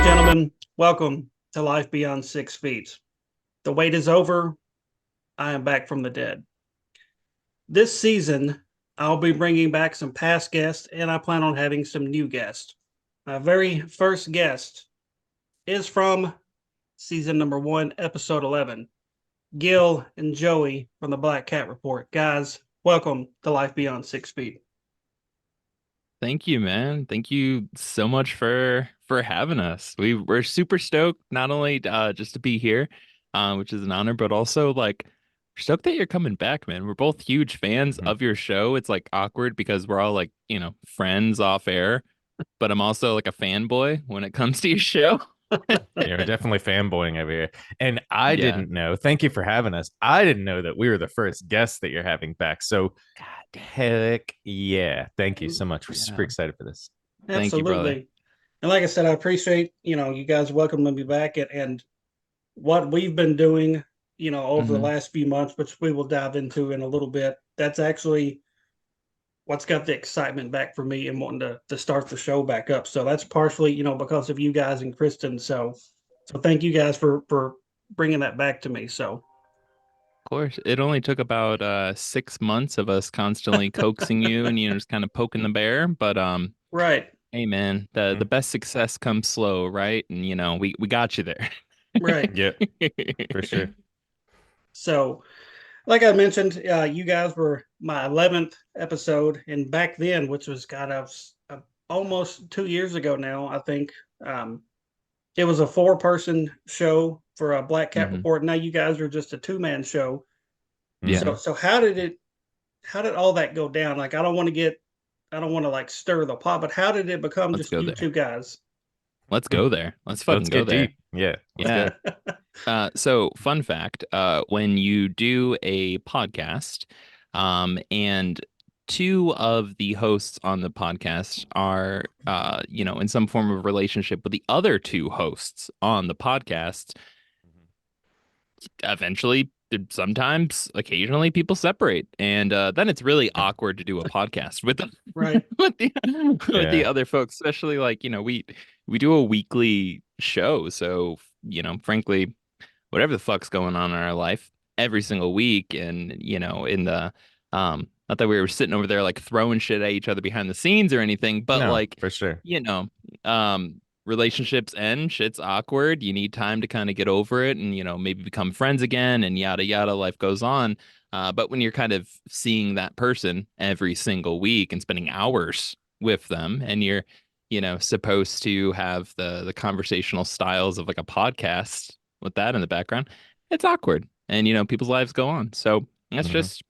and gentlemen, welcome to Life Beyond 6 Feet. The wait is over. I am back from the dead. This season, I'll be bringing back some past guests, and I plan on having some new guests. My very first guest is from season number 1, episode 11, Gil and Joey from the Black Cat Report. Guys, welcome to Life Beyond 6 Feet. Thank you, man. Thank you so much for having us. We're super stoked not only just to be here, which is an honor, but also like stoked that you're coming back, man. We're both huge fans Mhm. of your show. It's like awkward because we're all like, friends off air, but I'm also like a fanboy when it comes to your show. Yeah, we're definitely fanboying over here. And I Yeah. didn't know. Thank you for having us. I didn't know that we were the first guests that you're having back. So, God heck yeah. Thank you so much. We're super yeah. excited for this. Thank you, brother. Absolutely. And like I said, I appreciate, you guys welcoming me back and what we've been doing, over the Hmm. last few months, which we will dive into in a little bit. That's actually what's got the excitement back for me and wanting to start the show back up. So that's partially, because of you guys and Kristen. So thank you guys for bringing that back to me. So Of course, it only took about 6 months of us constantly coaxing you and just kind of poking the bear, but right, hey man, the Mhm. best success comes slow, right? And we got you there. right. Yep, for sure. So like I mentioned, you guys were my 11th episode, and back then, which was kind of almost 2 years ago now, I think. Um, it was a four-person show for a Black Cat Hmm. Report. Now you guys are just a two-man show. Yeah, Hmm. So how did all that go down? Like I don't want to like stir the pot, but how did it become let's just go you there. two guys? Let's go there. Let's fucking Let's go get there. deep. Yeah, let's Yeah. go. So fun fact, when you do a podcast, and two of the hosts on the podcast are, in some form of relationship with the other two hosts on the podcast, eventually sometimes occasionally people separate and then it's really awkward to do a podcast with the Right. with the with the Yeah. other folks, especially like we do a weekly show, so frankly whatever the fuck's going on in our life every single week, and in the not that we were sitting over there like throwing shit at each other behind the scenes or anything, but No, like for sure. you know relationships end, shit's awkward, you need time to kind of get over it and maybe become friends again and yada yada, life goes on. But when you're kind of seeing that person every single week and spending hours with them, and you're supposed to have the conversational styles of like a podcast with that in the background, it's awkward. And people's lives go on. So that's Hmm. just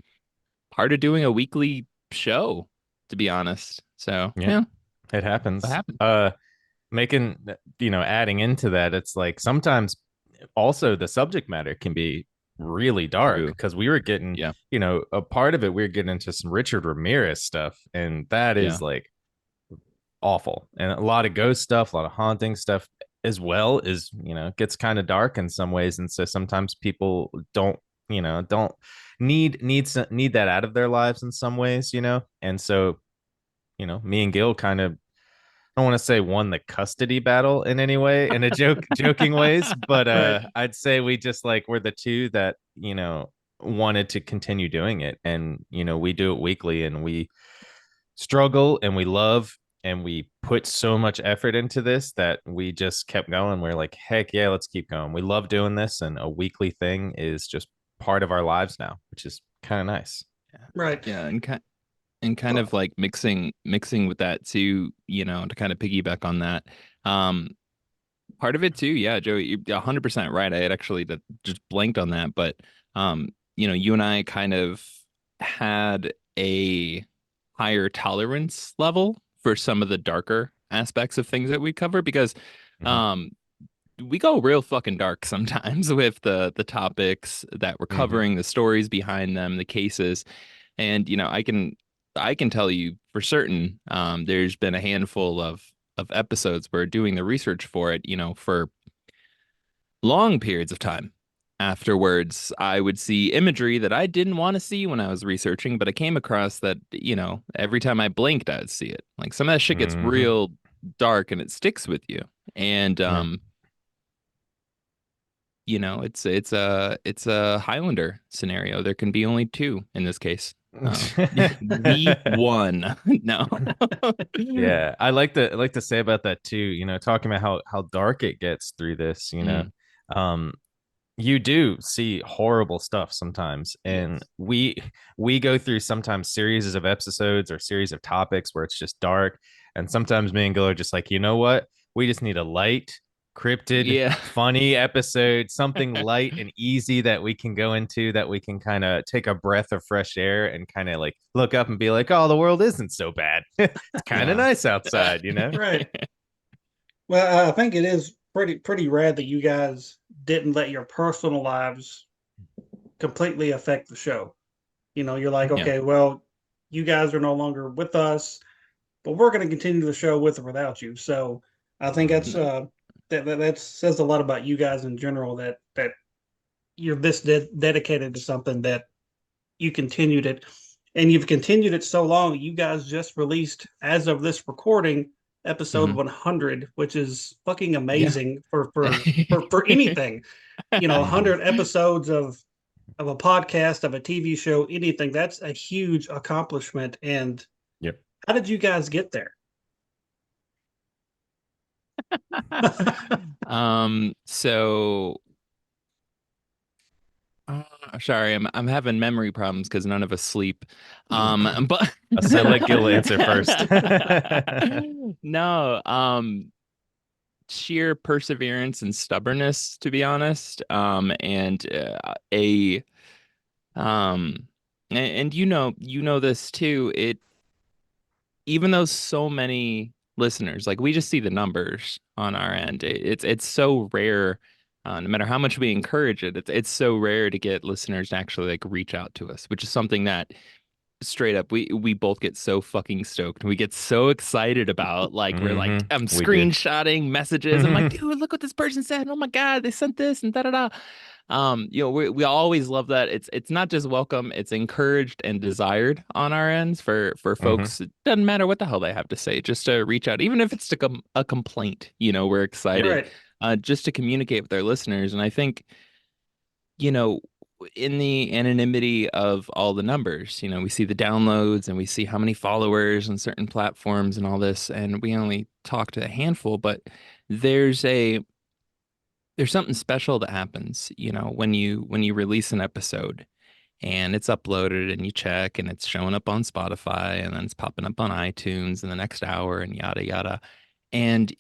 part of doing a weekly show, to be honest. So Yeah, yeah, it what happens. happened? Making, adding into that, it's like sometimes also the subject matter can be really dark True. because we were getting, Yeah. a part of it, we were getting into some Richard Ramirez stuff, and that Yeah. is like awful. And a lot of ghost stuff, a lot of haunting stuff as well is, gets kind of dark in some ways. And so sometimes people don't need that out of their lives in some ways. And so, me and Gil kind of, I don't want to say won the custody battle in any way in a joking ways, but Right. I'd say we just like we're the two that, wanted to continue doing it. And, we do it weekly and we struggle and we love and we put so much effort into this that we just kept going. We're like, heck yeah, let's keep going. We love doing this, and a weekly thing is just part of our lives now, which is kind of nice. Yeah. Right. Yeah. And kind Well, of like mixing with that too, to kind of piggyback on that. Um, Part of it too, yeah, Joey, you're 100% right. I had actually just blanked on that, but you and I kind of had a higher tolerance level for some of the darker aspects of things that we cover because Mm-hmm. um we go real fucking dark sometimes with the topics that we're Mm-hmm. covering, the stories behind them, the cases. And I can tell you for certain, there's been a handful of episodes where doing the research for it, for long periods of time afterwards, I would see imagery that I didn't want to see when I was researching, but I came across that, every time I blinked, I would see it. Like some of that shit gets Mm-hmm. real dark and it sticks with you. And Yeah. it's a Highlander scenario. There can be only two in this case. We won. No. Yeah, I like to say about that too, talking about how dark it gets through this, Mm, um you do see horrible stuff sometimes, and Yes. we go through sometimes series of episodes or series of topics where it's just dark, and sometimes me and Gil are just like, you know what, we just need a light, cryptid, yeah. funny episode, something light and easy that we can go into, that we can kind of take a breath of fresh air and kind of like look up and be like, oh, the world isn't so bad. It's kind of Yeah. nice outside. Right. Well, I think it is pretty rad that you guys didn't let your personal lives completely affect the show. You're like, Yeah. okay, well, you guys are no longer with us, but we're going to continue the show with or without you. So I think that's Mhm. that says a lot about you guys in general, that you're this dedicated to something, that you continued it, and you've continued it so long. You guys just released, as of this recording, episode Mhm. 100, which is fucking Yeah. amazing for anything. 100 episodes of a podcast, of a TV show, anything. That's a huge accomplishment. And Yep. how did you guys get there? So uh, sorry, I'm having memory problems because none of us sleep. But So let Gil answer first. no, sheer perseverance and stubbornness, to be honest. And a and you know this too. Even though so many listeners, like we just see the numbers on our end, it's so rare. No matter how much we encourage it, it's so rare to get listeners to actually like reach out to us, which is something that straight up we both get so fucking stoked. We get so excited about, like we're like I'm We do. screenshotting messages. I'm like, dude, look what this person said. Oh my God, they sent this and da da da. We always love that. It's not just welcome, it's encouraged and desired on our ends for Hmm. folks. It doesn't matter what the hell they have to say, just to reach out, even if it's to a complaint. We're Yep. excited, Right. just to communicate with our listeners. And I think, you know, in the anonymity of all the numbers, we see the downloads and we see how many followers on certain platforms and all this, and we only talk to a handful, but there's a there's something special that happens, when you release an episode and it's uploaded and you check and it's showing up on Spotify and then it's popping up on iTunes in the next hour and yada yada. And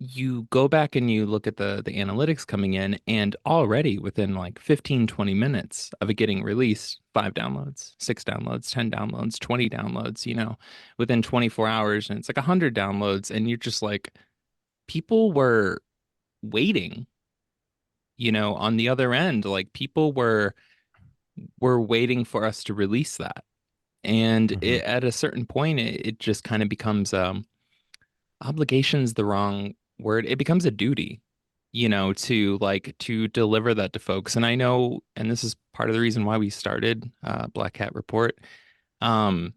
you go back and you look at the analytics coming in, and already within like 15, 20 minutes of it getting released, 5 downloads, 6 downloads, 10 downloads, 20 downloads, within 24 hours, and it's like 100 downloads, and you're just like, people were waiting, on the other end. Like people were waiting for us to release that. And Hmm. at a certain point, it just kind of becomes obligation's the wrong word. It becomes a duty, to deliver that to folks. And I know, and this is part of the reason why we started Black Hat Report. Um,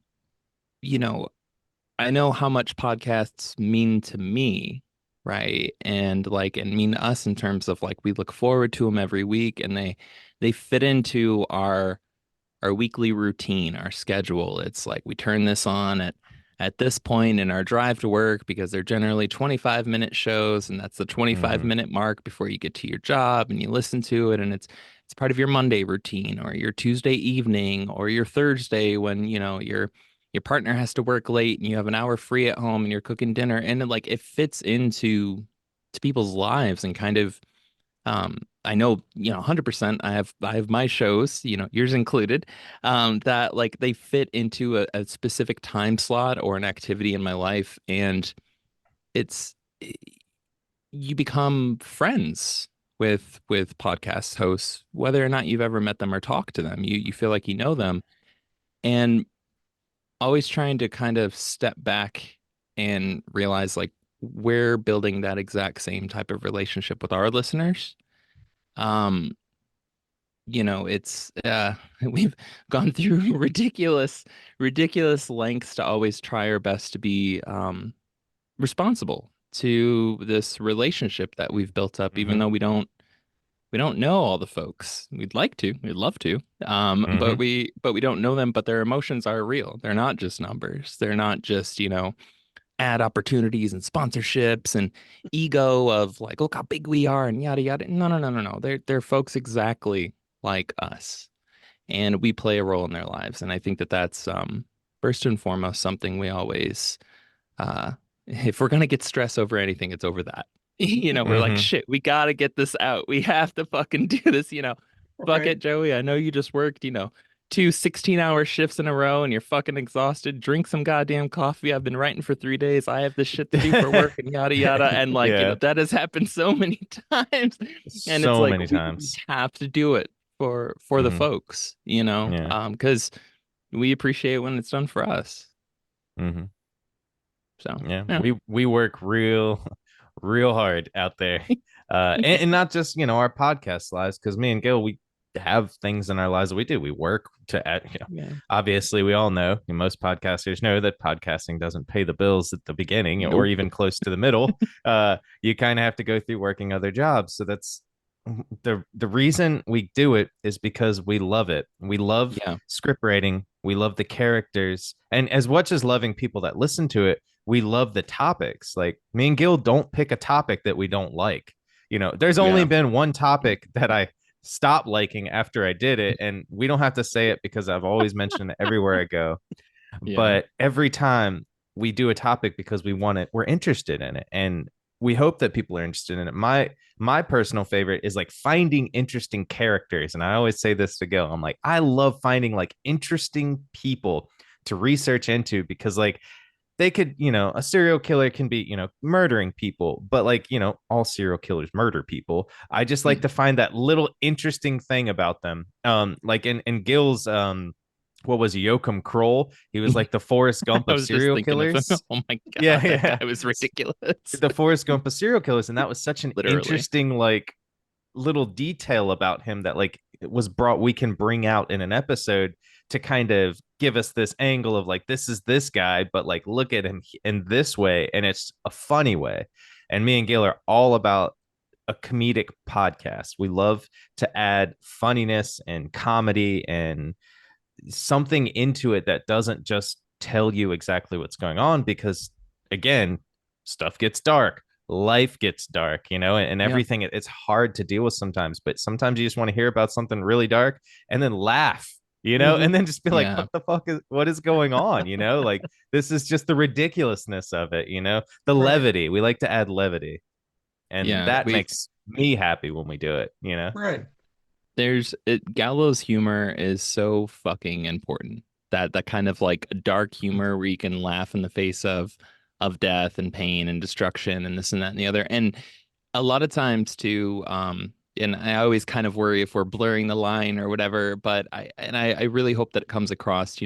you know, I know how much podcasts mean to me, right? And mean to us in terms of like we look forward to them every week, and they fit into our weekly routine, our schedule. It's like we turn this on at this point in our drive to work, because they're generally 25-minute shows, and that's the 25 Hmm. minute mark before you get to your job, and you listen to it, and it's part of your Monday routine, or your Tuesday evening, or your Thursday when, your partner has to work late and you have an hour free at home and you're cooking dinner, and like it fits into to people's lives. And kind of, I know, 100%. I have my shows, yours included, that like they fit into a specific time slot or an activity in my life, and it's you become friends with podcast hosts, whether or not you've ever met them or talked to them. You feel like you know them, and always trying to kind of step back and realize like we're building that exact same type of relationship with our listeners. Um, it's we've gone through ridiculous lengths to always try our best to be responsible to this relationship that we've built up, even though we don't know all the folks. We'd like to, we'd love to. But we don't know them, but their emotions are real. They're not just numbers. They're not just, ad opportunities and sponsorships and ego of like, look how big we are and yada yada. No, no, no, no, no. They're folks exactly like us. And we play a role in their lives. And I think that that's first and foremost something we always if we're gonna get stressed over anything, it's over that. We're like, shit, we gotta get this out. We have to fucking do this. Fuck Right. it, Joey. I know you just worked, two 16-hour shifts in a row and you're fucking exhausted. Drink some goddamn coffee. I've been writing for 3 days. I have this shit to do for work and yada yada. And like, Yeah, that has happened so many times. And it's so like many we times. have to do it for the Hmm. folks, Yeah. because we appreciate when it's done for us. Hmm. So Yeah, yeah. we work real hard out there, and not just our podcast lives, because me and Gil, we have things in our lives that we do. We work to, Yeah. obviously, we all know, most podcasters know that podcasting doesn't pay the bills at the beginning or Nope. even close to the middle. You kind of have to go through working other jobs, so that's the reason we do it is because we love it. We love Yeah. script writing. We love the characters, and as much as loving people that listen to it, we love the topics. Like me and Gil don't pick a topic that we don't like. There's only Yeah. been one topic that I stopped liking after I did it, and we don't have to say it because I've always mentioned it everywhere I go. Yeah. But every time we do a topic because we want it, we're interested in it, and we hope that people are interested in it. My personal favorite is like finding interesting characters, and I always say this to Gil. I'm like, I love finding like interesting people to research into, because like they could, a serial killer can be, murdering people, but like, all serial killers murder people. I just like to find that little interesting thing about them. Like in Gil's, what was he, Joachim Kroll? He was like the Forrest Gump I of was just serial thinking of him. killers. Oh my Yeah, God, that yeah. guy was ridiculous. The Forrest Gump of serial killers. And that was such an Literally. interesting, like, little detail about him that like it was brought we can bring out in an episode to kind of give us this angle of like, this is this guy, but like look at him in this way, and it's a funny way. And me and Gail are all about a comedic podcast. We love to add funniness and comedy and something into it that doesn't just tell you exactly what's going on, because again, stuff gets dark, life gets dark, and Yeah. everything. It's hard to deal with sometimes, but sometimes you just want to hear about something really dark and then laugh, and Mm-hmm. then just be like, Yeah. what is going on, like this is just the ridiculousness of it, the Right. levity. We like to add levity, and Yeah. that makes me happy when we do it. Right. Gallows humor is so fucking important. That kind of like dark humor where you can laugh in the face of death and pain and destruction and this and that and the other. And a lot of times too, and I always kind of worry if we're blurring the line or whatever, but I really hope that it comes across,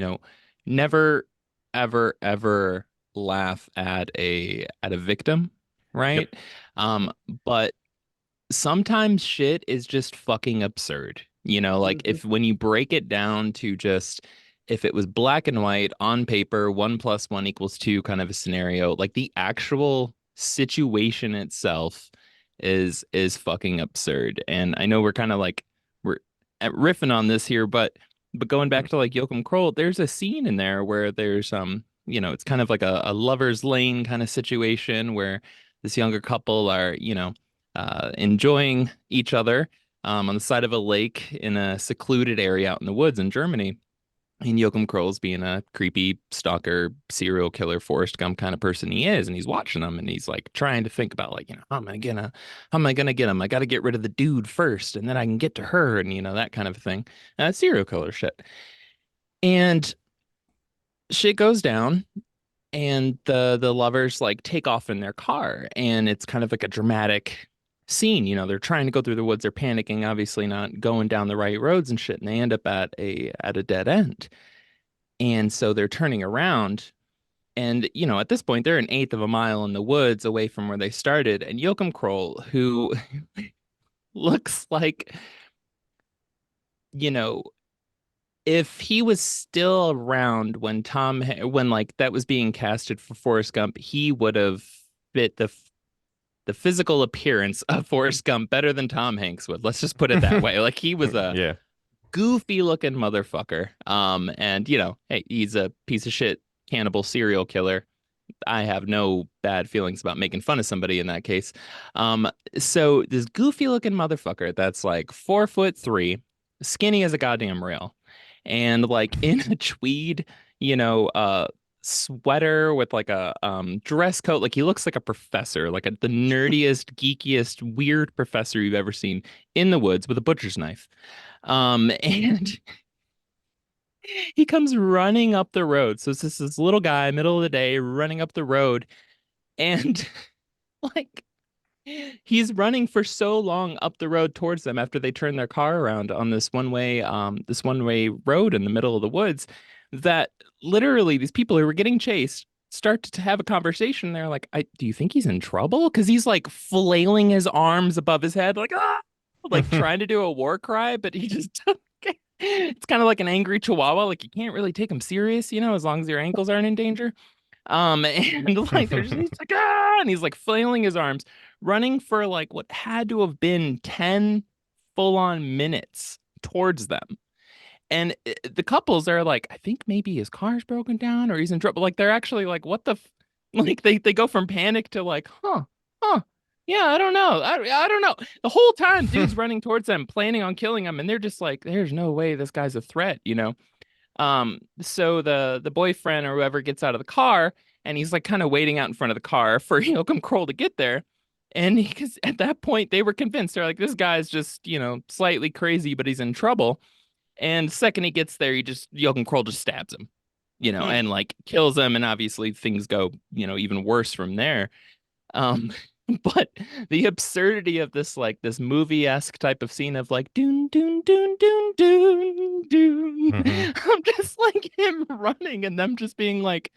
never ever ever laugh at a victim, Yep. right? Um, but sometimes shit is just fucking absurd. Like Mm-hmm. if when you break it down to just if it was black and white on paper, 1 + 1 = 2 kind of a scenario, like the actual situation itself is fucking absurd. And I know we're kind of like we're riffing on this here, but going back to like Joachim Kroll, there's a scene in there where there's it's kind of like a lover's lane kind of situation where this younger couple are, enjoying each other on the side of a lake in a secluded area out in the woods in Germany. And Joachim Kroll's being a creepy stalker, serial killer, Forrest Gump kind of person he is, and he's watching them, and he's like trying to think about like, how am I gonna get him? I got to get rid of the dude first, and then I can get to her, and that kind of thing. Serial killer shit. And shit goes down, and the lovers like take off in their car, and it's kind of like a dramatic scene. They're trying to go through the woods, they're panicking, obviously not going down the right roads and shit, and they end up at a dead end. And so they're turning around, and at this point they're an eighth of a mile in the woods away from where they started, and Joachim Kroll, who looks like, you know if he was still around when when like that was being casted for Forrest Gump, he would have fit the the physical appearance of Forrest Gump better than Tom Hanks would. Let's just put it that way. Like he was a Yeah. goofy looking motherfucker. And you know, hey, he's a piece of shit cannibal serial killer. I have no bad feelings about making fun of somebody in that case. So this goofy looking motherfucker that's like 4'3", skinny as a goddamn rail, and like in a tweed, you know, sweater with like a dress coat. Like he looks like a professor, like the nerdiest, geekiest, weird professor you've ever seen in the woods with a butcher's knife. And he comes running up the road. So it's just this little guy, middle of the day, running up the road. And like he's running for so long up the road towards them after they turn their car around on this one-way road in the middle of the woods that literally these people who were getting chased start to have a conversation. They're like, do you think he's in trouble? Because he's like flailing his arms above his head, like, ah, like trying to do a war cry, but he just it's kind of like an angry chihuahua. Like you can't really take him serious, you know, as long as your ankles aren't in danger. And like he's like, ah, and he's like flailing his arms, running for like what had to have been 10 full-on minutes towards them. And the couples are like, I think maybe his car's broken down or he's in trouble. Like they're actually like, what the like they go from panic to like, huh. Yeah, I don't know. I don't know. The whole time dude's running towards them, planning on killing them, and they're just like, there's no way this guy's a threat, you know? So the boyfriend or whoever gets out of the car and he's like kind of waiting out in front of the car for Joachim Kroll to get there. And because at that point they were convinced they're like, this guy's just, you know, slightly crazy, but he's in trouble. And the second he gets there, Joachim Kroll just stabs him, you know, and like kills him. And obviously things go, you know, even worse from there. Um, but the absurdity of this, like this movie-esque type of scene of like doon doon doon doon doon doon. I'm just like him running and them just being like,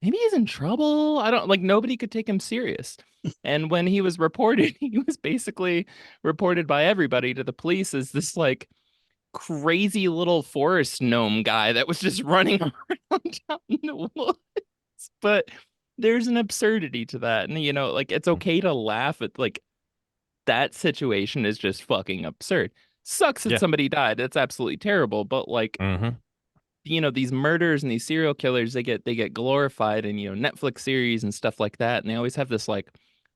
maybe he's in trouble. I don't like nobody could take him serious. And when he was reported, he was basically reported by everybody to the police as this like crazy little forest gnome guy that was just running around out in the woods. But there's an absurdity to that. And, you know, like it's okay to laugh at like that situation is just fucking absurd. Sucks that Yeah. somebody died. That's absolutely terrible. But like, you know, these murders and these serial killers, they get glorified in, you know, Netflix series and stuff like that. And they always have this like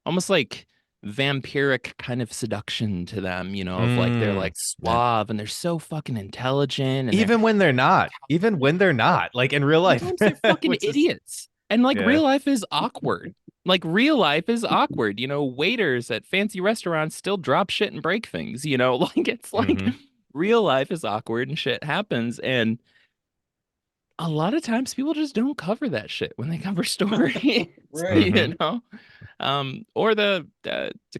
almost like vampiric kind of seduction to them, you know, of like they're like suave and they're so fucking intelligent. And even when they're not, like in real life, sometimes they're fucking which is- idiots. And like Yeah. real life is awkward. Like real life is awkward. You know, waiters at fancy restaurants still drop shit and break things, you know, like it's like real life is awkward and shit happens. And a lot of times people just don't cover that shit when they cover stories, Right. you know? Or to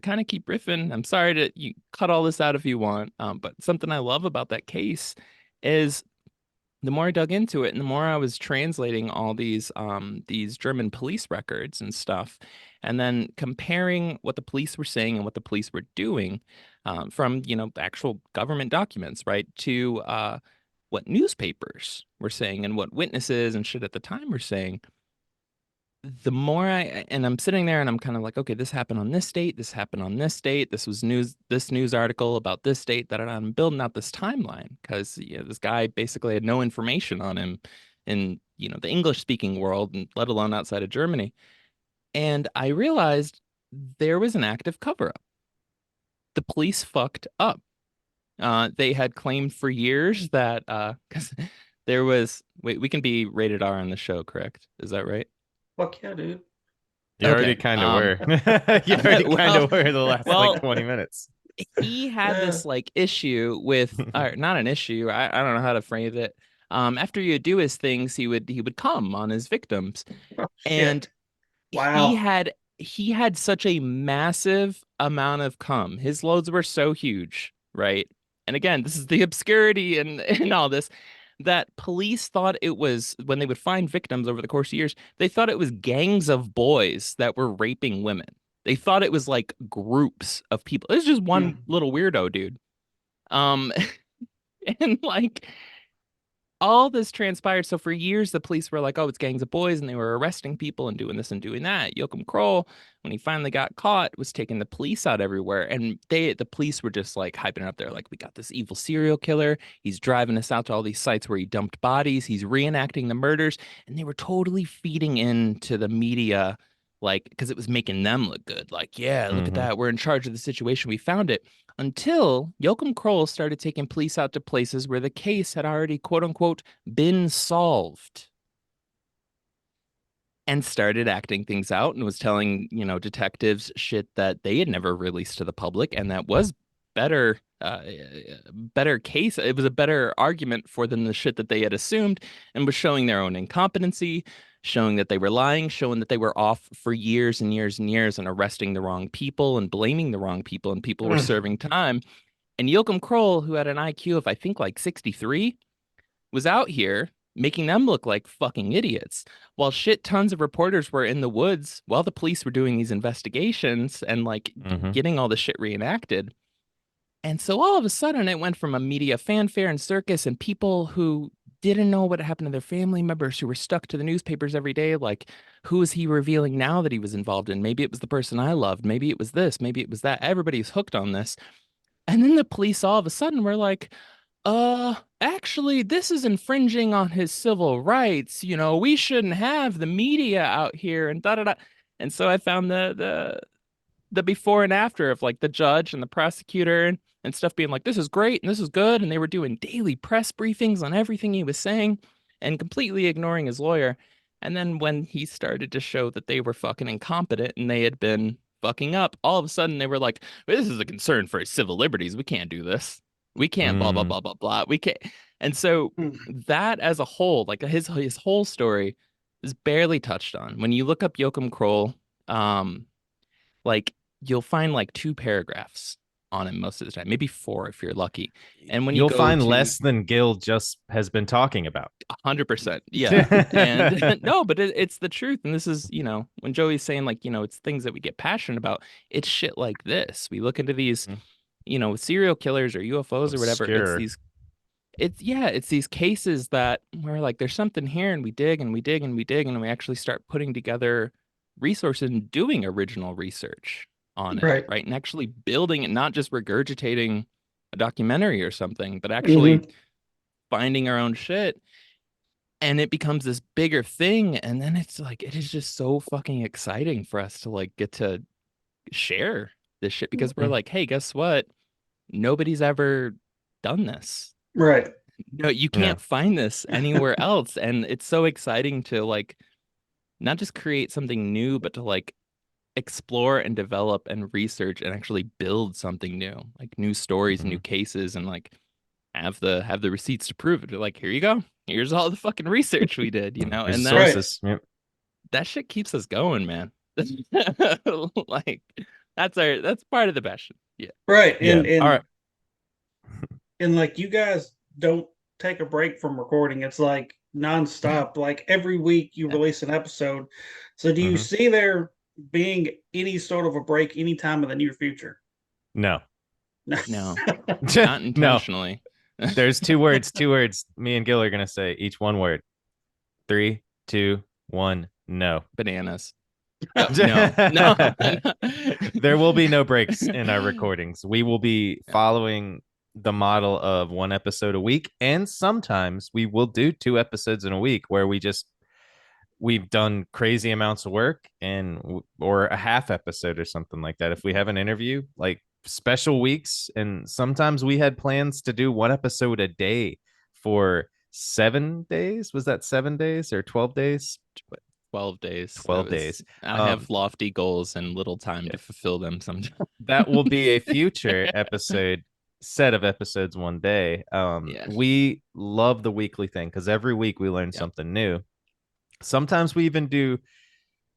kind of keep riffing, I'm sorry to you cut all this out if you want. But something I love about that case is the more I dug into it and the more I was translating all these German police records and stuff, and then comparing what the police were saying and what the police were doing, from, you know, actual government documents, right, to what newspapers were saying and what witnesses and shit at the time were saying. The more and I'm sitting there and I'm kind of like, okay, this happened on this date, this happened on this date, this news article about this date, that I'm building out this timeline because, you know, this guy basically had no information on him in, you know, the English speaking world, and let alone outside of Germany. And I realized there was an active cover up. The police fucked up. They had claimed for years that because there was wait, we can be rated R on the show, correct? Is that right? Fuck yeah, dude. You already Okay, kind of were. You already kind well, of were the last well, like 20 minutes. he had Yeah. this like issue with, or not an issue, I don't know how to phrase it. After you would do his things, he would come on his victims, Oh, and shit. Wow. he had such a massive amount of cum. His loads were so huge, right? And again, this is the obscurity and all this, that police thought it was, when they would find victims over the course of years, they thought it was gangs of boys that were raping women. They thought it was like groups of people. It was just one little weirdo dude. Um, and like all this transpired. So for years, the police were like, oh, it's gangs of boys, and they were arresting people and doing this and doing that. Joachim Kroll, when he finally got caught, was taking the police out everywhere. And the police were just like hyping it up there, like, we got this evil serial killer. He's driving us out to all these sites where he dumped bodies. He's reenacting the murders. And they were totally feeding into the media, like, because it was making them look good. Like, yeah, look at Mhm. that. We're in charge of the situation. We found it. Until Joachim Kroll started taking police out to places where the case had already, quote unquote, been solved, and started acting things out and was telling, detectives shit that they had never released to the public, and that was better better case. It was a better argument for them, the shit that they had assumed, and was showing their own incompetency, showing that they were lying, showing that they were off for years and years and years, and arresting the wrong people and blaming the wrong people, and people were serving time. And Joachim Kroll, who had an IQ of, I think, like 63, was out here making them look like fucking idiots, while shit tons of reporters were in the woods while the police were doing these investigations and like Mhm. getting all the shit reenacted. And so all of a sudden, it went from a media fanfare and circus, and people who didn't know what happened to their family members who were stuck to the newspapers every day. Like, who is he revealing now that he was involved in? Maybe it was the person I loved. Maybe it was this. Maybe it was that. Everybody's hooked on this. And then the police all of a sudden were like, actually, this is infringing on his civil rights. We shouldn't have the media out here and da da da. And so I found the before and after of like the judge and the prosecutor and stuff being like, this is great and this is good. And they were doing daily press briefings on everything he was saying and completely ignoring his lawyer. And then when he started to show that they were fucking incompetent and they had been fucking up, all of a sudden they were like, well, this is a concern for his civil liberties. We can't do this. We can't blah blah Mm. blah blah blah. We can't. And so that as a whole, like his whole story is barely touched on. When you look up Joachim Kroll, like you'll find like two paragraphs on him most of the time, maybe four if you're lucky. And when you You'll go find to less than Gil just has been talking about. 100%, yeah. And no, but it's the truth. And this is, when Joey's saying like, it's things that we get passionate about, it's shit like this. We look into these, serial killers or UFOs or whatever. Obscure. It's these cases that we're like, there's something here, and we dig and we dig and we dig, and we actually start putting together resources and doing original research on it, Right. right? And actually building it, not just regurgitating a documentary or something, but actually Mhm. finding our own shit. And it becomes this bigger thing. And then it's like, it is just so fucking exciting for us to like get to share this shit, because we're Mm. like, hey, guess what? Nobody's ever done this. Right. No, you Yeah. can't find this anywhere else. And it's so exciting to like not just create something new, but to like explore and develop and research and actually build something new, like new stories and new Mhm. cases, and like have the receipts to prove it. They're like, here you go. Here's all the fucking research we did, Here's and the that Right. sources. Yep. that shit keeps us going, man. Like that's part of the passion. Yeah. Right. Yeah. And All right. and and like you guys don't take a break from recording. It's like nonstop. Like every week you Yeah. release an episode. So do you Mhm. see there being any sort of a break anytime in the near future? No. No, not No. intentionally. There's two words. Two words. Me and Gil are gonna say each one word. 3, 2, 1. No. Bananas. No, no, no. There will be no breaks in our recordings. We will be Yeah. following the model of one episode a week, and sometimes we will do 2 episodes in a week where we've done crazy amounts of work and or a half episode or something like that. If we have an interview, like special weeks, and sometimes we had plans to do 1 episode a day for 7 days. Was that 7 days or 12 days? 12 days. 12 days. I have lofty goals and little time Yeah. to fulfill them sometimes. That will be a future episode set of episodes one day. Yeah. We love the weekly thing because every week we learn Yep. something new. Sometimes we even do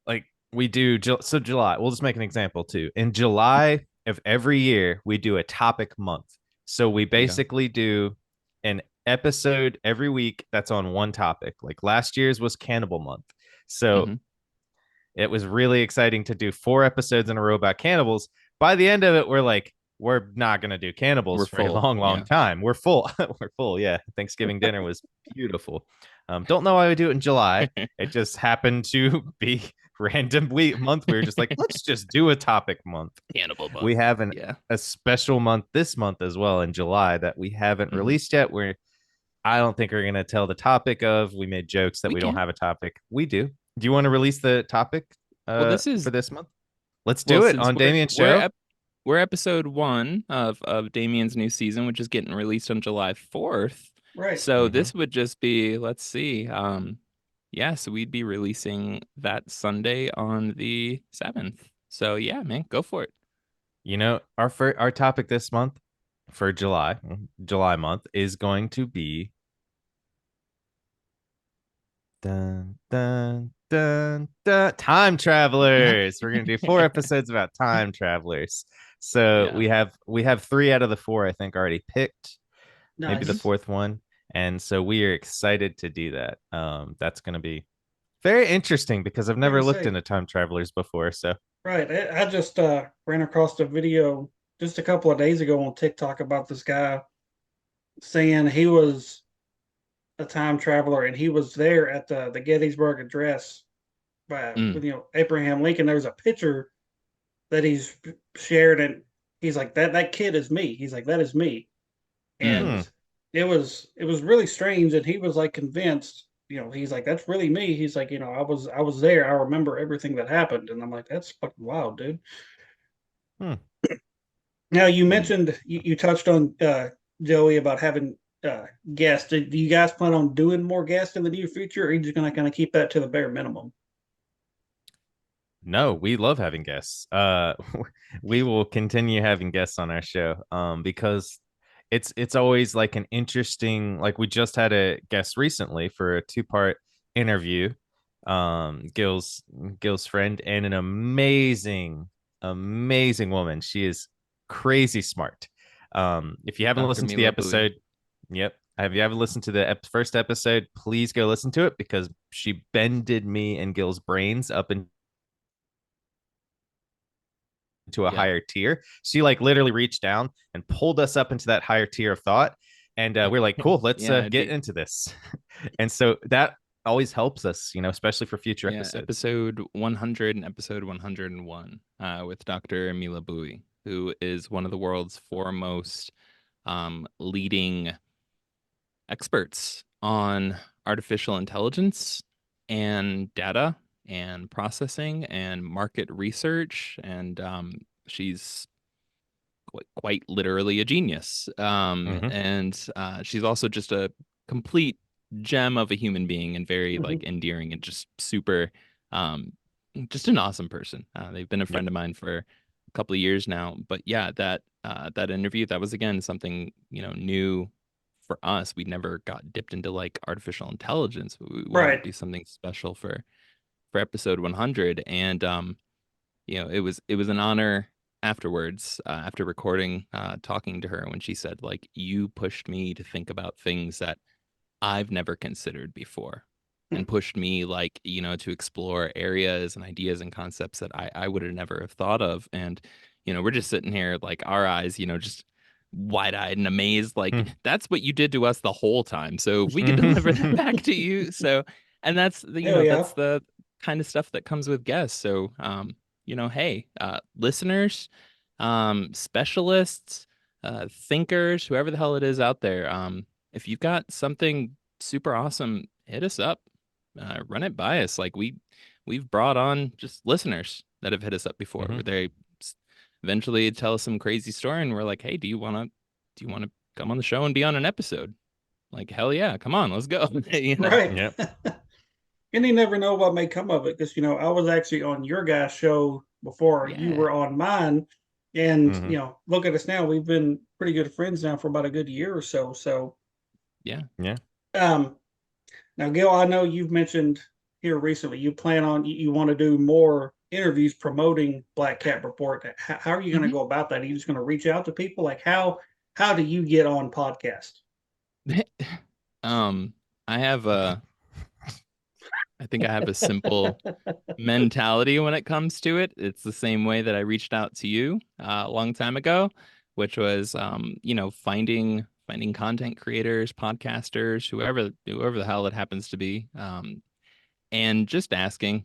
like we do so July. We'll just make an example too. In July of every year, we do a topic month. So we There you go. basically do an episode every week that's on one topic. Like last year's was cannibal month. So Mhm. it was really exciting to do 4 episodes in a row about cannibals. By the end of it, we're like, we're not gonna do cannibals We're for a full. long Yeah. time. We're full. We're full. Yeah. Thanksgiving dinner was beautiful. Don't know why we do it in July. It just happened to be random month. We were just like, let's just do a topic month. Cannibal month. We have Yeah. a special month this month as well in July that we haven't Mhm. released yet. I don't think we're gonna tell the topic of. We made jokes that We we don't can. have a topic. We do. Do you want to release the topic Well, this for is this month? Let's well do it since on Damien's show. we're episode 1 of Damien's new season, which is getting released on July 4th. Right. So Mhm. this would just be, let's see. Yeah, so we'd be releasing that Sunday on the 7th. So yeah, man, go for it. You know, our topic this month for July month is going to be dun dun dun dun time travelers. We're gonna do 4 episodes about time travelers. So Yeah. we have 3 out of the 4 I think already picked, maybe the Mhm. Nice. fourth one, and so we are excited to do that. That's gonna be very interesting because I've Like never I looked say, into time travelers before. So right. I just ran across a video just a couple of days ago on TikTok about this guy saying he was a time traveler and he was there at the Gettysburg Address by Mm. with Abraham Lincoln. There was a picture that he's shared, and he's like, that kid is me. He's like, that is me. Mm. And it was really strange, and he was like convinced. He's like, that's really me. He's like, I was there. I remember everything that happened, and I'm like, that's fucking wild, dude. hmm. Now you Mm. mentioned you touched on Joey about having guests. Do you guys plan on doing more guests in the near future, or are you just gonna kind of keep that to the bare minimum? No, we love having guests. We will continue having guests on our show. Because it's always like an interesting. Like we just had a guest recently for a 2-part interview. Gil's friend and an amazing woman. She is crazy smart. If you haven't Dr. listened to the Mila Bowie. episode, yep. Have you ever listened to the first episode? Please go listen to it because she bended me and Gil's brains up into a Yeah. higher tier. She like literally reached down and pulled us up into that higher tier of thought. And we're like, cool, let's Yeah, get into this. And so that always helps us, especially for future episodes. episode 100 and episode 101 with Dr. Mila Bowie, who is one of the world's foremost leading experts on artificial intelligence and data and processing and market research. And she's quite literally a genius. Mm-hmm. And she's also just a complete gem of a human being and very Mhm. like endearing and just super, um, just an awesome person. They've been a Yep. friend of mine for a couple of years now. But yeah, that interview, that was again something, new for us. We never got dipped into like artificial intelligence, but we wanted to Right. do something special for episode 100. And it was an honor afterwards, after recording, talking to her when she said, like, you pushed me to think about things that I've never considered before and pushed me, like, to explore areas and ideas and concepts that I would have never have thought of. And, we're just sitting here, like, our eyes, just wide-eyed and amazed, like, that's what you did to us the whole time. So if we could deliver that back to you. So, and that's the, Hell yeah. that's the kind of stuff that comes with guests. So, hey, listeners, specialists, thinkers, whoever the hell it is out there, if you've got something super awesome, hit us up, run it by us. Like we've brought on just listeners that have hit us up before, Mm-hmm. where they eventually tell us some crazy story, and we're like, hey, do you want to come on the show and be on an episode? Like, hell yeah, come on, let's go. Right. Yep. And you never know what may come of it, because I was actually on your guys' show before you Yeah. were on mine, and Mm-hmm. look at us now. We've been pretty good friends now for about a good year or so. So, Yeah. Yeah. um, now Gil, I know you've mentioned here recently you plan on you want to do more interviews promoting Black Cat Report. How are you going to Mhm. go about that? Are you just going to reach out to people? Like how do you get on podcast? um, I have a, I think I have a simple mentality when it comes to it. It's the same way that I reached out to you a long time ago. which was finding content creators, podcasters, whoever the hell it happens to be, and just asking.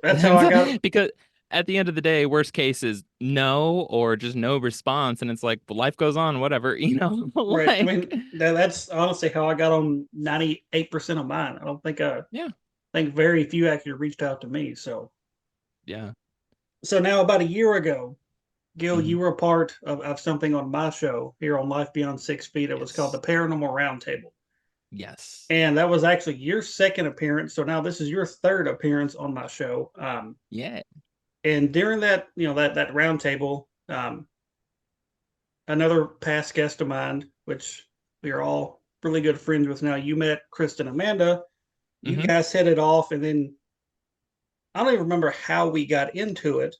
That's how I got. Because at the end of the day, worst case is no or just no response, and it's like, well, life goes on, whatever, Right. I like, mean, that's honestly how I got on 98% of mine. I don't think yeah, think very few actually reached out to me. yeah. So now about a year ago, Gil, Hmm. you were a part of something on my show here on Life Beyond 6 Feet. It was called the Yes, Paranormal Roundtable. yes, And that was actually your second appearance. So now this is your third appearance on my show. yeah. And during that, that roundtable, another past guest of mine, which we are all really good friends with now, you met Kristen Amanda. You Hmm. guys hit it off, and then I don't even remember how we got into it,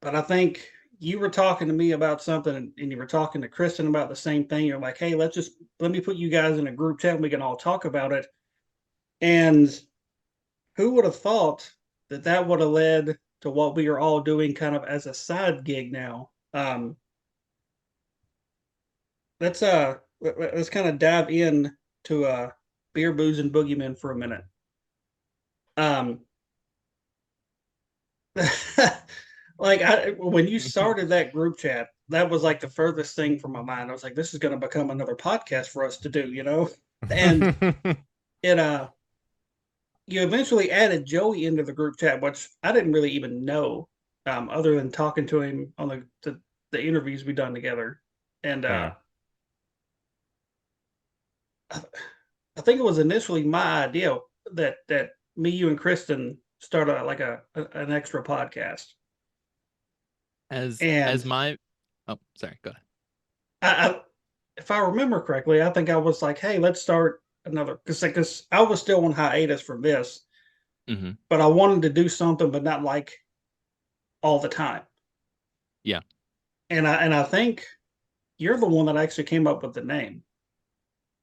but I think you were talking to me about something, and you were talking to Kristen about the same thing. You're like, "Hey, let me put you guys in a group chat, and we can all talk about it." And who would have thought that that would have led to what we are all doing, kind of as a side gig now? Let's kind of dive in to beer, booze, and boogeymen for a minute. Um, when you started that group chat, that was like the furthest thing from my mind. I was like, this is going to become another podcast for us to do. And it you eventually added Joey into the group chat, which I didn't really even know, other than talking to him on the interviews we done together. And Yeah. I think it was initially my idea that me, you, and Kristen started like an extra podcast. As And my oh, sorry, go ahead. I if I remember correctly, I think I was like, "Hey, let's start another," because I was still on hiatus from this, Hmm. but I wanted to do something, but not like all the time. Yeah. And I think you're the one that actually came up with the name.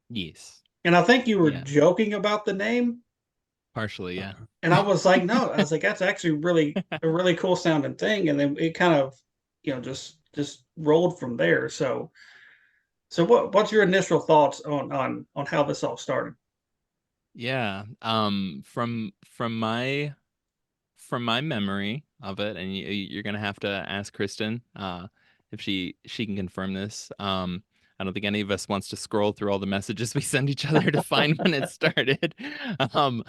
Yes. And I think you were Yeah. joking about the name, Partially, yeah. and I was like, "No," I was like, "That's actually really a really cool sounding thing." And then it kind of, just rolled from there. So what's your initial thoughts on how this all started? Yeah. From my memory of it, and you're gonna have to ask Kristen if she can confirm this. I don't think any of us wants to scroll through all the messages we send each other to find when it started. Um,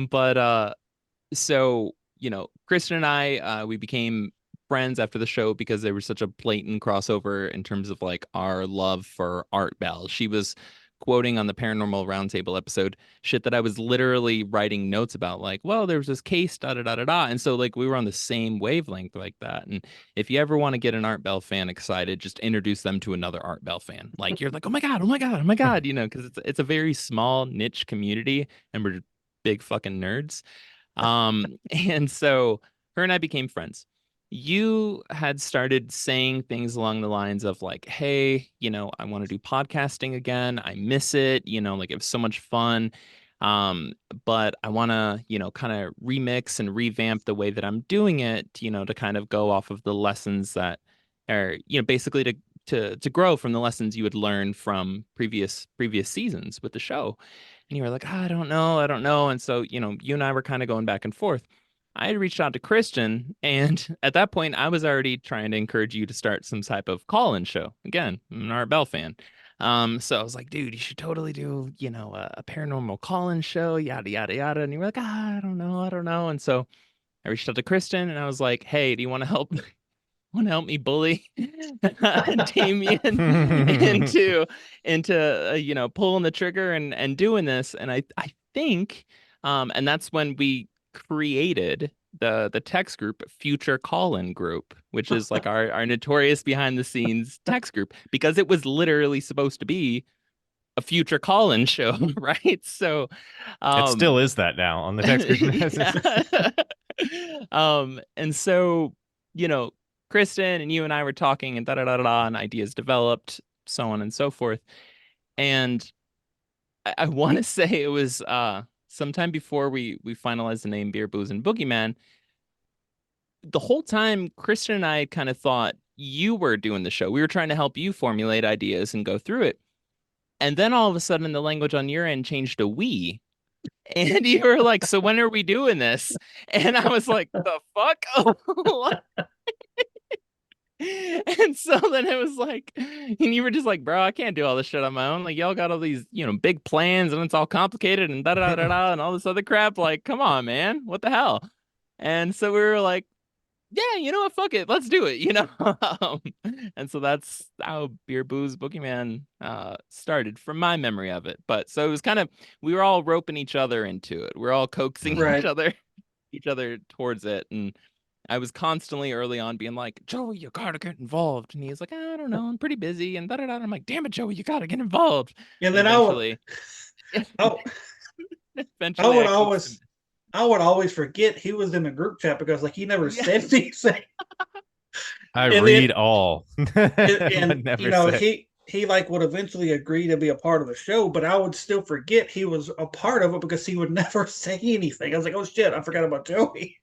but so Kristen and I we became friends after the show because there was such a blatant crossover in terms of like our love for Art Bell. She was quoting on the Paranormal Roundtable episode shit that I was literally writing notes about, like, well, there was this case, da da da da da. And so like we were on the same wavelength like that. And if you ever want to get an Art Bell fan excited, just introduce them to another Art Bell fan. Like you're like, oh my God, oh my God, oh my God, because it's a very small niche community and we're big fucking nerds. And so her and I became friends. You had started saying things along the lines of like, hey, I want to do podcasting again. I miss it, like it was so much fun. Um, but I want to, kind of remix and revamp the way that I'm doing it, to kind of go off of the lessons that are, basically to grow from the lessons you would learn from previous seasons with the show. And you were like, I don't know, I don't know. And so, you and I were kind of going back and forth. I had reached out to Christian, and at that point, I was already trying to encourage you to start some type of call-in show. Again, I'm an Art Bell fan. So I was like, dude, you should totally do, a paranormal call-in show, yada, yada, yada. And you were like, I don't know, I don't know. And so I reached out to Kristen and I was like, hey, do you want to help? Want to help me bully Damion into pulling the trigger and doing this, and I think and that's when we created the text group Future Call-In Group, which is like our notorious behind the scenes text group, because it was literally supposed to be a future call-in show, right? So It um still is that now on the text group. yeah. And so, you know, Kristen and you and I were talking and da da da da da, and ideas developed, so on and so forth. And I want to say it was sometime before we finalized the name Beer, Booze, and Boogeyman. The whole time, Kristen and I kind of thought, you were doing the show. We were trying to help you formulate ideas and go through it. And then all of a sudden the language on your end changed to we. And you were like, so when are we doing this? And I was like, the fuck? And so then it was like, and you were just like, bro, I can't do all this shit on my own. Like, y'all got all these, big plans and it's all complicated and da da da da and all this other crap. Like, come on, man. What the hell? And so we were like, yeah, you know what? Fuck it. Let's do it. Um, and so that's how Beer Booze Boogeyman started from my memory of it. But so it was kind of, we were all roping each other into it. We're all coaxing Right. each other towards it. And I was constantly early on being like, Joey, you gotta get involved. And he's like, I don't know, I'm pretty busy. And da da da. I'm like, damn it, Joey, you gotta get involved. And And then eventually, I, I eventually would I coaxed him. I would always forget he was in the group chat because like he never Yeah. said anything. I And read then all, but and never said. he like would eventually agree to be a part of the show, but I would still forget he was a part of it because he would never say anything. I was like, oh shit, I forgot about Joey.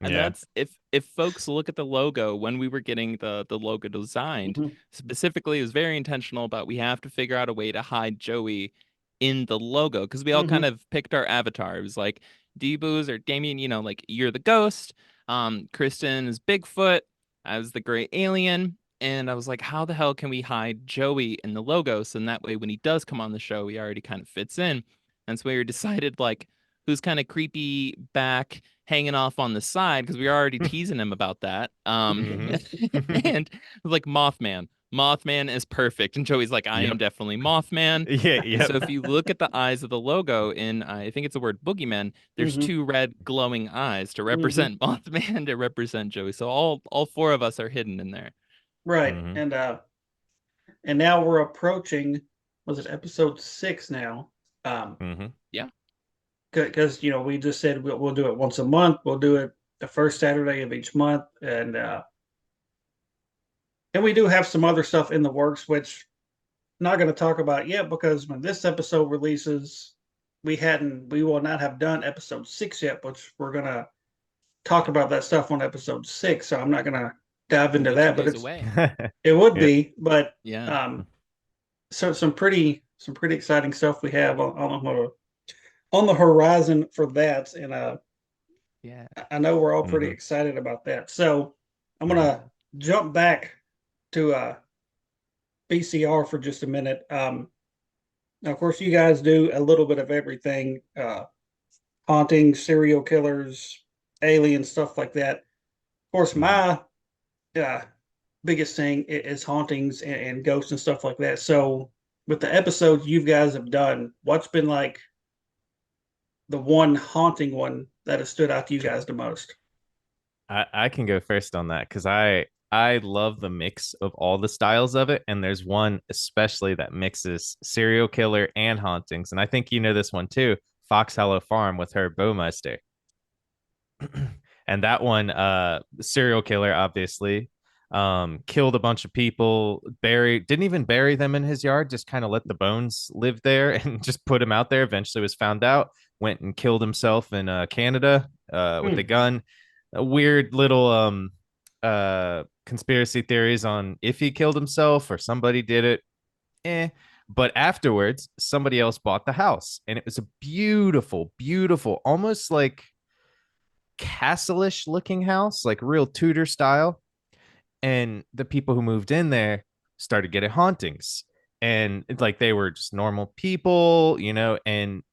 And Yeah. that's if folks look at the logo when we were getting the logo designed, Mhm. specifically, it was very intentional about we have to figure out a way to hide Joey in the logo because we all kind Mhm. of picked our avatar. It was like D-Booz or Damion, like you're the ghost. Kristen is Bigfoot. I was the gray alien. And I was like, how the hell can we hide Joey in the logo? So in that way, when he does come on the show, he already kind of fits in. And so we decided like who's kind of creepy back hanging off on the side because we were already teasing him about that. Mhm. And like Mothman. Mothman is perfect. And Joey's like, I am Yep. definitely Mothman. Yeah. And so Yep. if you look at the eyes of the logo in, I think it's the word boogeyman, there's Mhm. two red glowing eyes to Mhm. represent Mothman to represent Joey. So all four of us are hidden in there. Right. Mhm. And now we're approaching, was it episode 6 now? Mhm. Yeah. Because we just said we'll do it once a month. We'll do it the first Saturday of each month, and we do have some other stuff in the works, which I'm not going to talk about yet because when this episode releases, we will not have done episode 6 yet, which we're going to talk about that stuff on episode 6. So I'm not going to dive Only into 2 that, but days away. it would Yep. be, but Yeah. um, so some pretty exciting stuff we have on the horizon for that, and Yeah. I know we're all pretty Mhm. excited about that. So I'm Mhm. gonna jump back to BCR for just a minute. Now, of course, you guys do a little bit of everything: haunting, serial killers, alien stuff like that. Of course, Mhm. my uh, biggest thing is hauntings and ghosts and stuff like that. So, with the episodes you guys have done, what's been like the one haunting one that has stood out to you guys the most? I can go first on that because I love the mix of all the styles of it, and there's one especially that mixes serial killer and hauntings, and I think you know this one too. Fox Hollow Farm with her Bowmeister. And that one, serial killer, obviously, killed a bunch of people, buried, didn't even bury them in his yard, just kind of let the bones live there and just put him out there. Eventually was found out, went and killed himself in Canada with a Hmm. gun. A weird little conspiracy theories on if he killed himself or somebody did it. Eh. But afterwards, somebody else bought the house, and it was a beautiful, beautiful, almost like castle-ish looking house, like real Tudor style. And the people who moved in there started getting hauntings. And like they were just normal people, and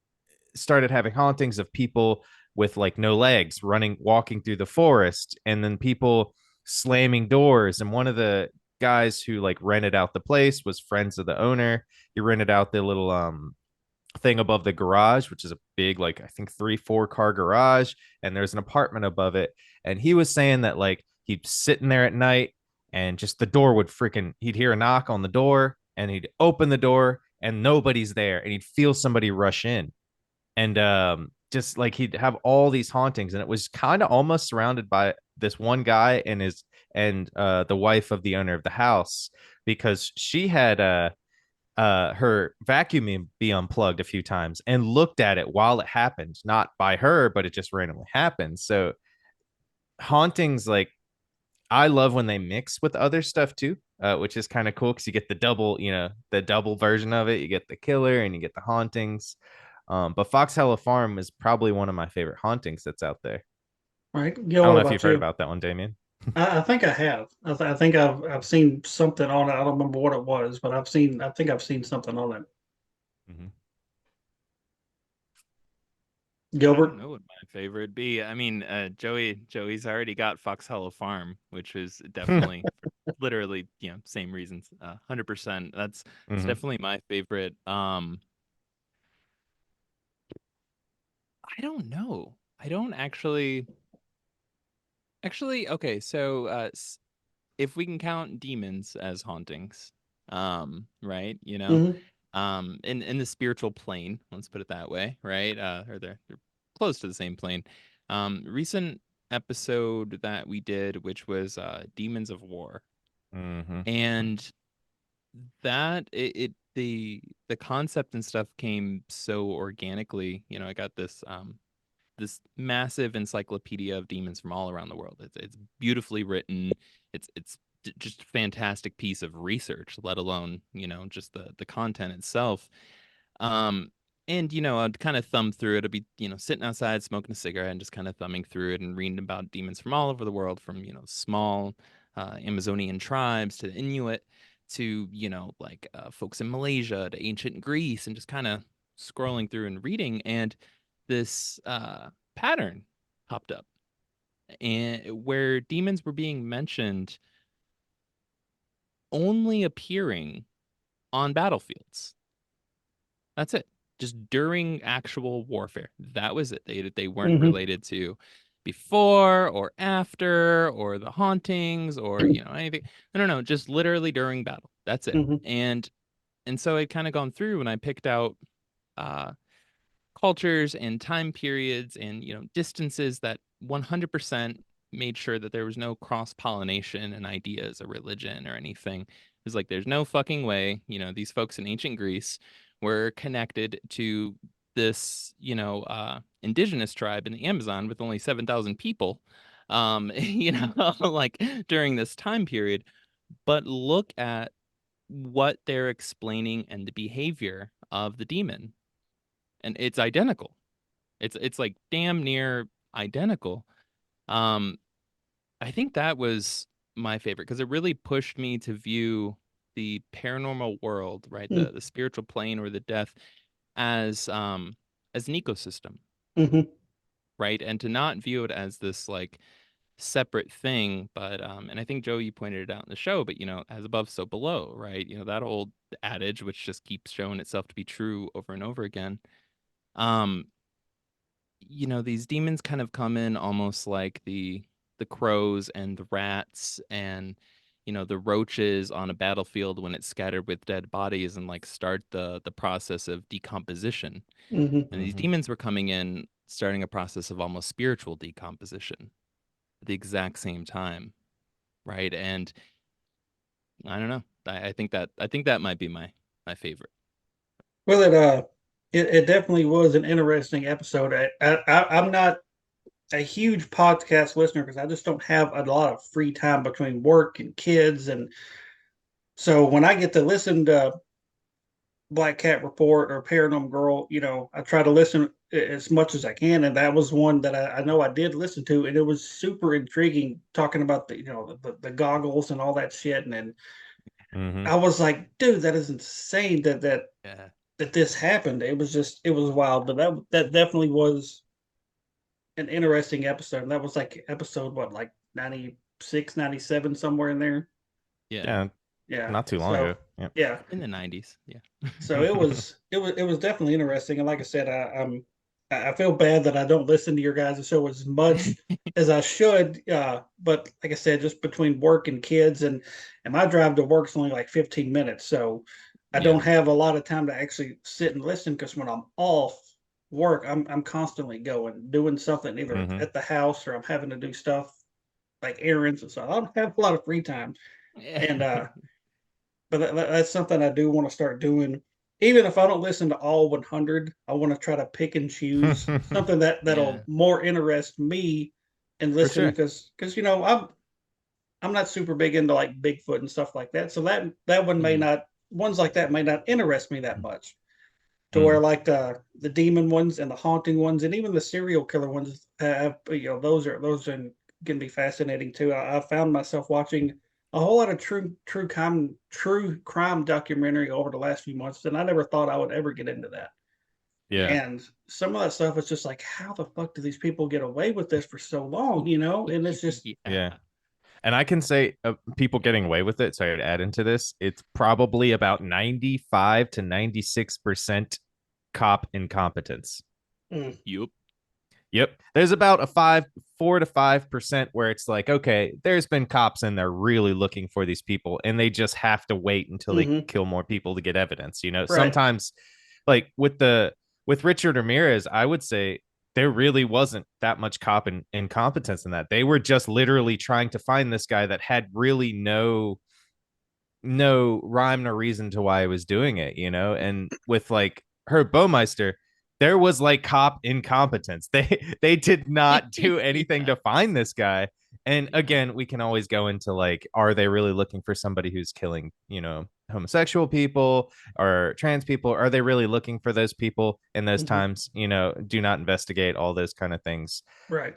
started having hauntings of people with like no legs running, walking through the forest, and then people slamming doors. And one of the guys who like rented out the place was friends of the owner. He rented out the little thing above the garage, which is a big, like I think 3-4 car garage, and there's an apartment above it. And he was saying that like he'd sit in there at night and just the door would freaking he'd hear a knock on the door and he'd open the door and nobody's there and he'd feel somebody rush in. And just like he'd have all these hauntings, and it was kind of almost surrounded by this one guy and his and the wife of the owner of the house, because she had her vacuum be unplugged a few times and looked at it while it happened, not by her, but it just randomly happened. So hauntings, like I love when they mix with other stuff too, which is kind of cool because you get the double, the double version of it. You get the killer and you get the hauntings. But Fox Hella Farm is probably one of my favorite hauntings that's out there. Right, I Gil, don't what know if you've about heard you? about that one, Damien. I think I have. I think I've seen something on it. I don't remember what it was, but I think I've seen something on it. Mhm. I don't Gilbert. know what my favorite would be. I mean, Joey's already got Fox Hollow Farm, which is definitely for literally, same reasons. 100%. It's Mhm. definitely my favorite. I don't know. I don't actually okay, so if we can count demons as hauntings, right? Hmm. In the spiritual plane, let's put it that way, right? Or they're close to the same plane. Recent episode that we did, which was Demons of War, Mhm. and that the concept and stuff came so organically. I got this massive encyclopedia of demons from all around the world. It's beautifully written. It's just a fantastic piece of research, let alone, just the content itself. Um, and I'd kind of thumb through it. I'd be, sitting outside smoking a cigarette and just kind of thumbing through it and reading about demons from all over the world, from, small Amazonian tribes to the Inuit to, like folks in Malaysia to ancient Greece, and just kind of scrolling through and reading. And this pattern popped up, and where demons were being mentioned only appearing on battlefields. That's it. Just during actual warfare. That was it. They weren't Hmm. related to before or after or the hauntings or anything. No. Just literally during battle. That's it. Hmm. And so I'd kind of gone through and I picked out uh cultures and time periods and distances that 100% made sure that there was no cross pollination in ideas or religion or anything. It was like there's no fucking way these folks in ancient Greece were connected to this indigenous tribe in the Amazon with only 7,000 people, like during this time period. But look at what they're explaining and the behavior of the demon, and it's identical. It's like damn near identical. Um, I think that was my favorite because it really pushed me to view the paranormal world, right? The spiritual plane or the death as an ecosystem, Hmm. right? And to not view it as this like separate thing, but and I think Joe, you pointed it out in the show, but as above, so below, right? That old adage, which just keeps showing itself to be true over and over again. Um, these demons kind of come in almost like the crows and the rats and the roaches on a battlefield when it's scattered with dead bodies, and like start the process of decomposition. Hmm. And these Mhm. demons were coming in starting a process of almost spiritual decomposition at the exact same time, right? And I don't know. I think that might be my favorite. Well, it definitely was an interesting episode. I'm not a huge podcast listener because I just don't have a lot of free time between work and kids, and so when I get to listen to Black Cat Report or Paranormal Girl, I try to listen as much as I can, and that was one that I know I did listen to, and it was super intriguing talking about the goggles and all that shit, and then Mhm. I was like, dude, that is insane Yeah. that this happened. It was wild, but that definitely was an interesting episode. And that was like episode what, like 96, 97, somewhere in there. Yeah. Yeah, Yeah. not too long So ago. Yep. yeah. In the 90s. Yeah. So it was definitely interesting. And like I said, I feel bad that I don't listen to your guys' show as much as I should. But like I said, just between work and kids and my drive to work is only like 15 minutes. So I Yeah. don't have a lot of time to actually sit and listen because when I'm off work, I'm constantly going, doing something either Mhm. at the house or I'm having to do stuff like errands and so I don't have a lot of free time. And but that's something I do want to start doing. Even if I don't listen to all 100, I want to try to pick and choose something Yeah. that'll more interest me in For listening sure. because I'm not super big into like Bigfoot and stuff like that. So that one may Mhm. not ones like that may not interest me that much. To where Mm. like the demon ones and the haunting ones and even the serial killer ones have, those are can be fascinating too. I found myself watching a whole lot of true crime documentary over the last few months, and I never thought I would ever get into that. Yeah. And some of that stuff is just like, how the fuck do these people get away with this for so long? And it's just Yeah. Yeah. And I can say people getting away with it. Sorry to add into this. It's probably about 95 to 96% cop incompetence. mm, Yup. Yep. There's about a 4 to 5% where it's like, okay, there's been cops and they're really looking for these people and they just have to wait until they hmm kill more people to get evidence. right. Sometimes like with Richard Ramirez, I would say there really wasn't that much cop incompetence in that. They were just literally trying to find this guy that had really no rhyme nor reason to why I was doing it. And with like Herb Baumeister, there was like cop incompetence. They did not do anything Yeah. to find this guy. And Yeah. again, we can always go into like, are they really looking for somebody who's killing, homosexual people or trans people? Are they really looking for those people in those hmm times? Do not investigate all those kind of things. right.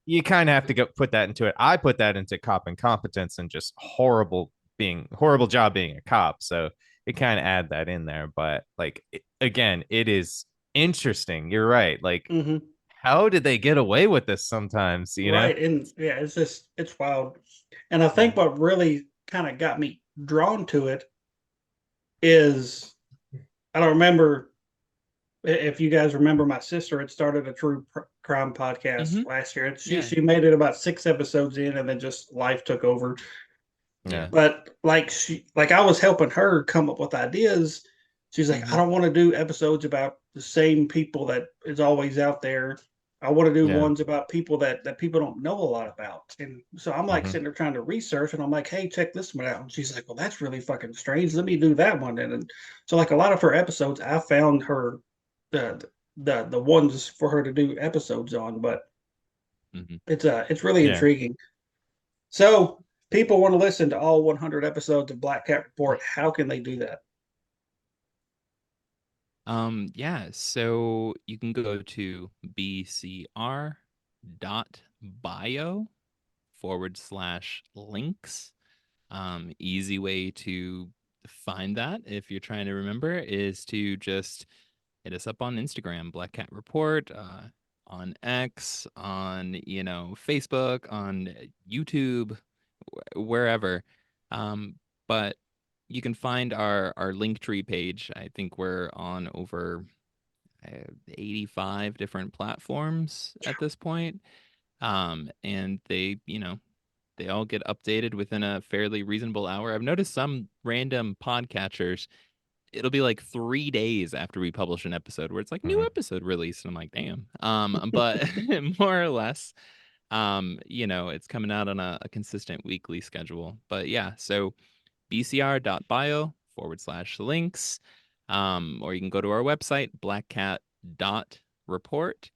You kind of have to go put that into it. I put that into cop incompetence and just horrible job being a cop. So it kind of add that in there. But like again, it is interesting. You're right. Like, hmm how did they get away with this sometimes? right. And yeah, it's wild. And I think Mhm. what really kind of got me drawn to it is I don't remember if you guys remember, my sister had started a crime podcast Mhm. last year. And she Yeah. she made it about 6 episodes in, and then just life took over. Yeah. Yeah. But like I was helping her come up with ideas. She's like, I Mhm. don't want to do episodes about the same people that is always out there. I want to do Yeah. ones about people that people don't know a lot about. And so I'm like Mm-hmm. sitting there trying to research, and I'm like, hey, check this one out. And she's like, well, that's really fucking strange. Let me do that one. And so like a lot of her episodes, I found her the ones for her to do episodes on. But Mhm. it's really Yeah. intriguing. So people want to listen to all 100 episodes of Black Cat Report. How can they do that? Yeah, so you can go to bcr.bio/links. Easy way to find that if you're trying to remember is to just hit us up on Instagram, Black Cat Report, on X, on, Facebook, on YouTube, wherever. But you can find our Linktree page. I think we're on over 85 different platforms at this point. And they all get updated within a fairly reasonable hour. I've noticed some random podcatchers, it'll be like 3 days after we publish an episode where it's like new Mm-hmm. episode released. And I'm like, damn. But more or less, it's coming out on a consistent weekly schedule. But yeah, so bcr.bio/links. Or you can go to our website, blackcat.report.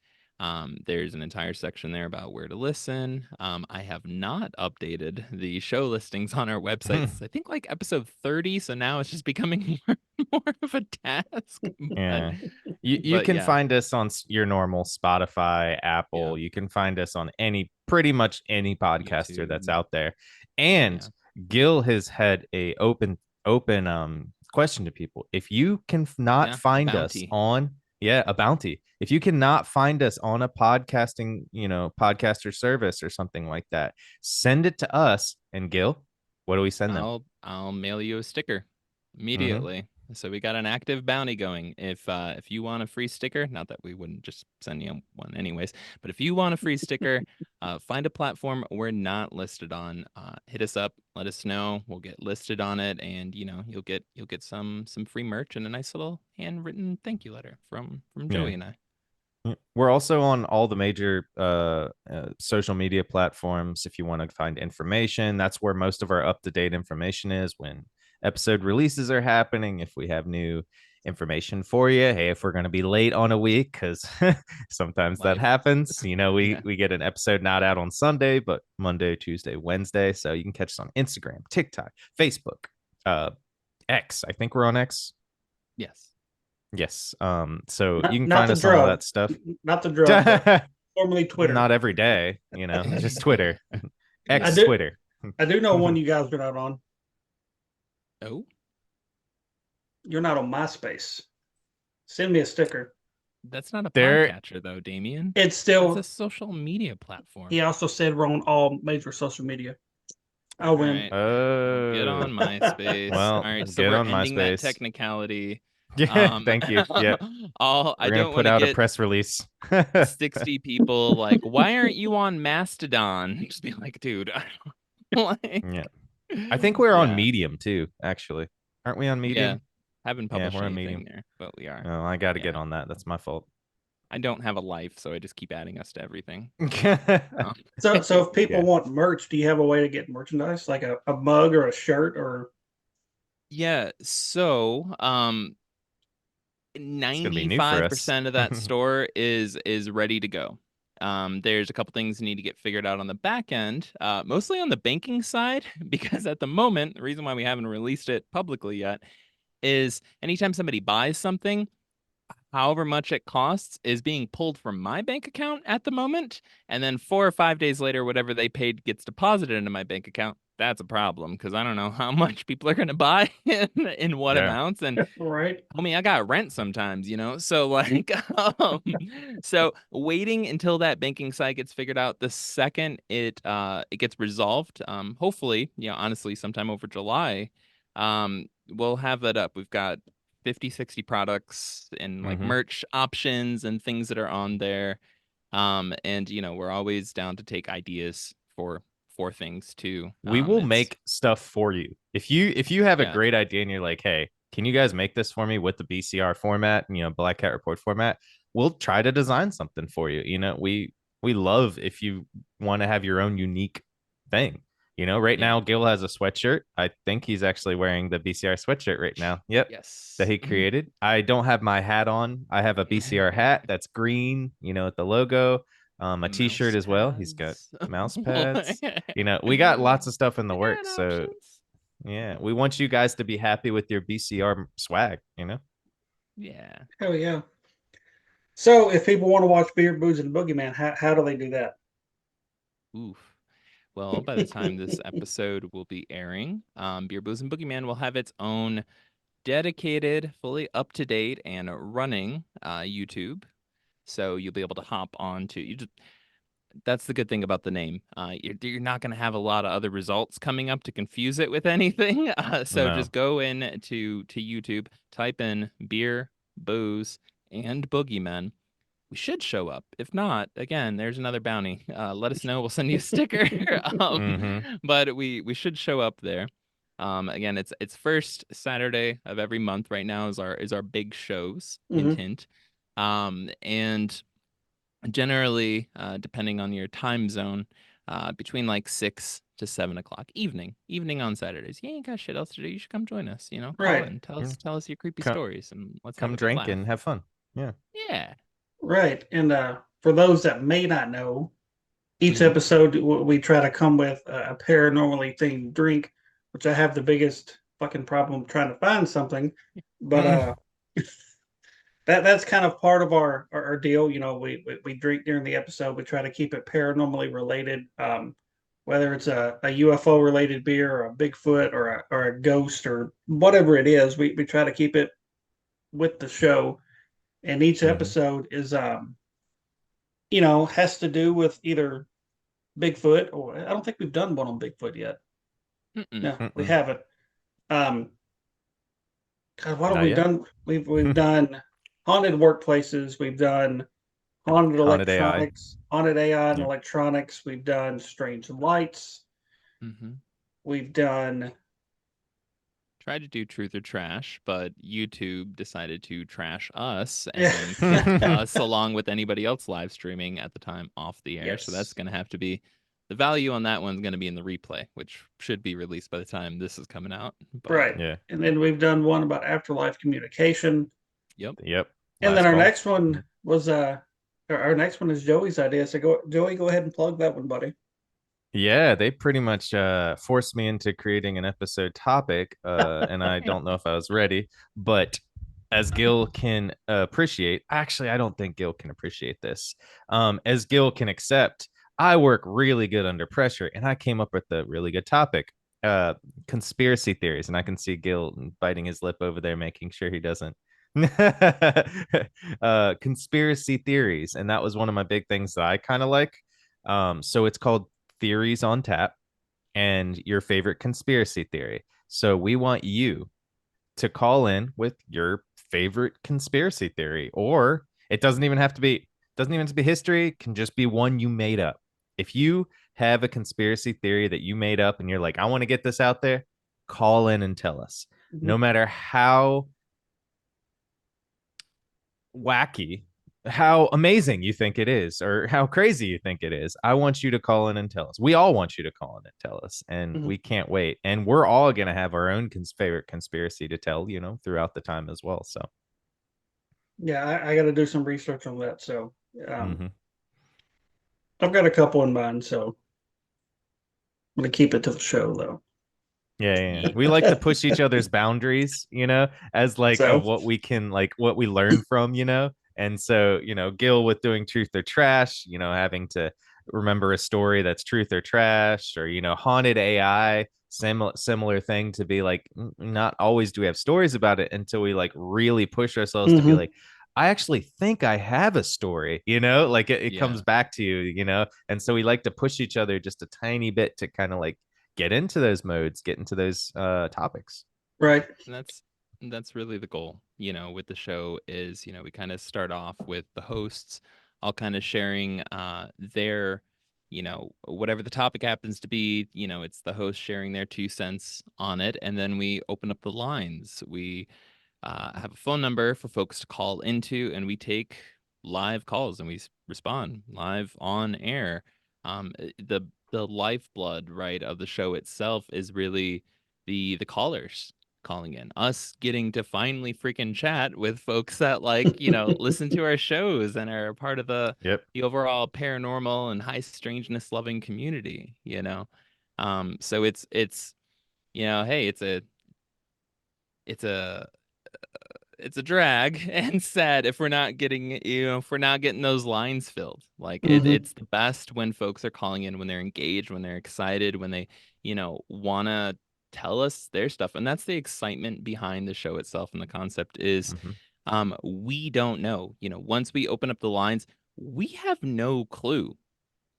There's an entire section there about where to listen. I have not updated the show listings on our website since I think like episode 30, so now it's just becoming more of a task. But Yeah. You but can yeah, find us on your normal Spotify, yeah, Apple. You can find us on pretty much any podcaster that's YouTube, out there. And yeah, Gil has had a open question to people. If you can not yeah, a find us bounty. on, yeah, a bounty. If you cannot find us on a podcaster service or something like that, send it to us. And Gil, what do we send them? I'll mail you a sticker Mm-hmm. immediately. So we got an active bounty going. If you want a free sticker, not that we wouldn't just send you one anyways, but if you want a free sticker, find a platform we're not listed on. Hit us up, let us know. We'll get listed on it, and you'll get some free merch and a nice little handwritten thank you letter from Yeah. Joey and I. We're also on all the major social media platforms. If you want to find information, that's where most of our up to date information is when episode releases are happening. If we have new information for you. Hey, if we're going to be late on a week, because sometimes that Life. happens. You know, Yeah. we get an episode not out on Sunday, but Monday, Tuesday, Wednesday. So you can catch us on Instagram, TikTok, Facebook, X. I think we're on X. Yes. Yes. So you can Not find the us on all drug, that stuff. not the drug, but formerly Twitter. Not every day, you know, just Twitter. X do- Twitter. I do know one you guys are not on. Oh, You're not on MySpace. Send me a sticker. that's not a There podcatcher though, Damion. It's It's still. a social media platform. He also said we're on all major social media. I'll All win. right. Well, get on MySpace. Well, All right, so get we're on ending that MySpace. technicality. Yeah, thank you. Yeah. I We're gonna don't put want to out a get press release. 60 people like, why aren't you on Mastodon? Just be like, dude, I don't like. Yeah. I think we're on Yeah. Medium too, actually. Aren't we on Yeah. Medium? Haven't Yeah, published we're on anything Medium. there, but we are. Oh, I got to Yeah. get on that. That's my fault. I don't have a life, so I just keep adding us to everything. So if people Yeah. want merch, do you have a way to get merchandise, like a mug or a shirt or? Yeah, so It's gonna be new for us. 95% of that store is ready to go. There's a couple things need to get figured out on the back end, mostly on the banking side, because at the moment, the reason why we haven't released it publicly yet is anytime somebody buys something, however much it costs is being pulled from my bank account at the moment, and then 4 or 5 days later, whatever they paid gets deposited into my bank account. That's a problem because I don't know how much people are going to buy in what Yeah. amounts. And Right. homie, I got rent sometimes, you know? So like, so waiting until that banking side gets figured out, the second it gets resolved, hopefully, you know, honestly, sometime over July, we'll have that up. We've got 50, 60 products and like merch options and things that are on there. And you know, we're always down to take ideas for things too. We will It's make stuff for you. If you have a Yeah. great idea and you're like, hey, can you guys make this for me with the BCR format, you know, Black Cat Report format? We'll try to design something for you. You know, we love if you want to have your own unique thing. You know, right Yeah. now Gil has a sweatshirt. I think he's actually wearing the BCR sweatshirt right now. Yep. yes. That he created. I don't have my hat on. I have a BCR hat that's green, you know, with the logo. A t-shirt as well. He's got mouse pads. You know, we got lots of stuff in the works. So yeah, we want you guys to be happy with your BCR swag, you know? Yeah. Hell yeah. So if people want to watch Beer, Booze, and Boogeyman, how do they do that? Oof. Well, by the time this episode will be airing, Beer Booze and Boogeyman will have its own dedicated, fully up to date and running YouTube. So you'll be able to hop on to you. That's the good thing about the name. You're not going to have a lot of other results coming up to confuse it with anything. So No. just go in to YouTube, type in beer, booze, and boogeymen. We should show up. If not, again, there's another bounty. Let us know. We'll send you a sticker. But we should show up there. Again, it's first Saturday of every month. Right now is our big shows. Hint, hint. And generally, depending on your time zone, between like 6 to 7 o'clock evening on Saturdays. You ain't got shit else to do. You should come join us. You know, call Right. in, tell us your creepy Come- stories, and let's Come have a good drink laugh. and have fun. Yeah. Yeah. Right. And for those that may not know, each episode we try to come with a paranormally themed drink, which I have the biggest fucking problem trying to find something. But that's kind of part of our deal. You know, we drink during the episode. We try to keep it paranormally related. Whether it's a UFO related beer or a Bigfoot or a ghost or whatever it is, we try to keep it with the show. And each episode is you know, has to do with either Bigfoot or I don't think we've done one on Bigfoot yet. No, we haven't. God, what have we done? We've done haunted workplaces. We've done haunted electronics, haunted AI and electronics. We've done strange lights. We've done. Tried to do truth or trash, but YouTube decided to trash us and keep us along with anybody else live streaming at the time off the air. So that's going to have to be the value on that one's going to be in the replay, which should be released by the time this is coming out. But, Right. Yeah. And then we've done one about afterlife communication. Yep. And then our call. next one was our next one is Joey's idea. So Joey, go ahead and plug that one, buddy. Yeah, they pretty much forced me into creating an episode topic, and I don't know if I was ready. But as Gil can appreciate, actually, I don't think Gil can appreciate this. As Gil can accept, I work really good under pressure, and I came up with a really good topic: conspiracy theories. And I can see Gil biting his lip over there, making sure he doesn't. Conspiracy theories, and that was one of my big things that I kind of like. So it's called Theories on Tap and your favorite conspiracy theory. So we want you to call in with your favorite conspiracy theory, or it doesn't even have to be history, it can just be one you made up. If you have a conspiracy theory that you made up and you're like, I want to get this out there, call in and tell us. No matter how wacky, how amazing you think it is, or how crazy you think it is, I want you to call in and tell us. We all want you to call in and tell us, and we can't wait. And we're all going to have our own favorite conspiracy to tell, throughout the time as well. So, yeah, I got to do some research on that. So, I've got a couple in mind. So, I'm going to keep it to the show, though. Yeah. We like to push each other's boundaries, as like what we can, like what we learn from, And so, Gil with doing truth or trash, having to remember a story that's truth or trash, or, haunted AI, similar thing to be like, not always do we have stories about it until we like really push ourselves to be like, I actually think I have a story, like it comes back to you, And so we like to push each other just a tiny bit to kind of like get into those modes, get into those topics. Right. And that's really the goal, with the show is, we kind of start off with the hosts all kind of sharing their, whatever the topic happens to be, it's the host sharing their 2 cents on it. And then we open up the lines. We have a phone number for folks to call into, and we take live calls and we respond live on air. The lifeblood, right, of the show itself is really the callers calling in, us getting to finally freaking chat with folks that listen to our shows and are a part of the overall paranormal and high strangeness loving community. So it's hey, it's a drag and sad if we're not getting those lines filled. Like it's the best when folks are calling in, when they're engaged, when they're excited, when they want to tell us their stuff. And that's the excitement behind the show itself. And the concept is we don't know, once we open up the lines, we have no clue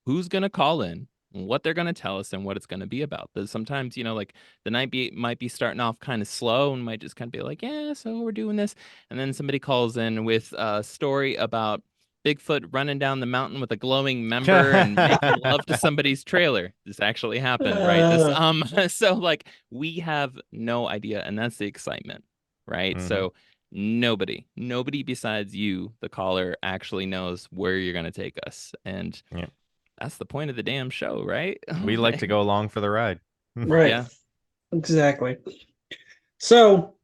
who's going to call in, what they're going to tell us, and what it's going to be about. But sometimes, like the night might be starting off kind of slow and might just kind of be like, yeah, so we're doing this. And then somebody calls in with a story about Bigfoot running down the mountain with a glowing member and making love to somebody's trailer. This actually happened, right? So like we have no idea, and that's the excitement, right? So nobody besides you, the caller, actually knows where you're going to take us. And that's the point of the damn show, right? We like to go along for the ride. Right. Yeah. Exactly. So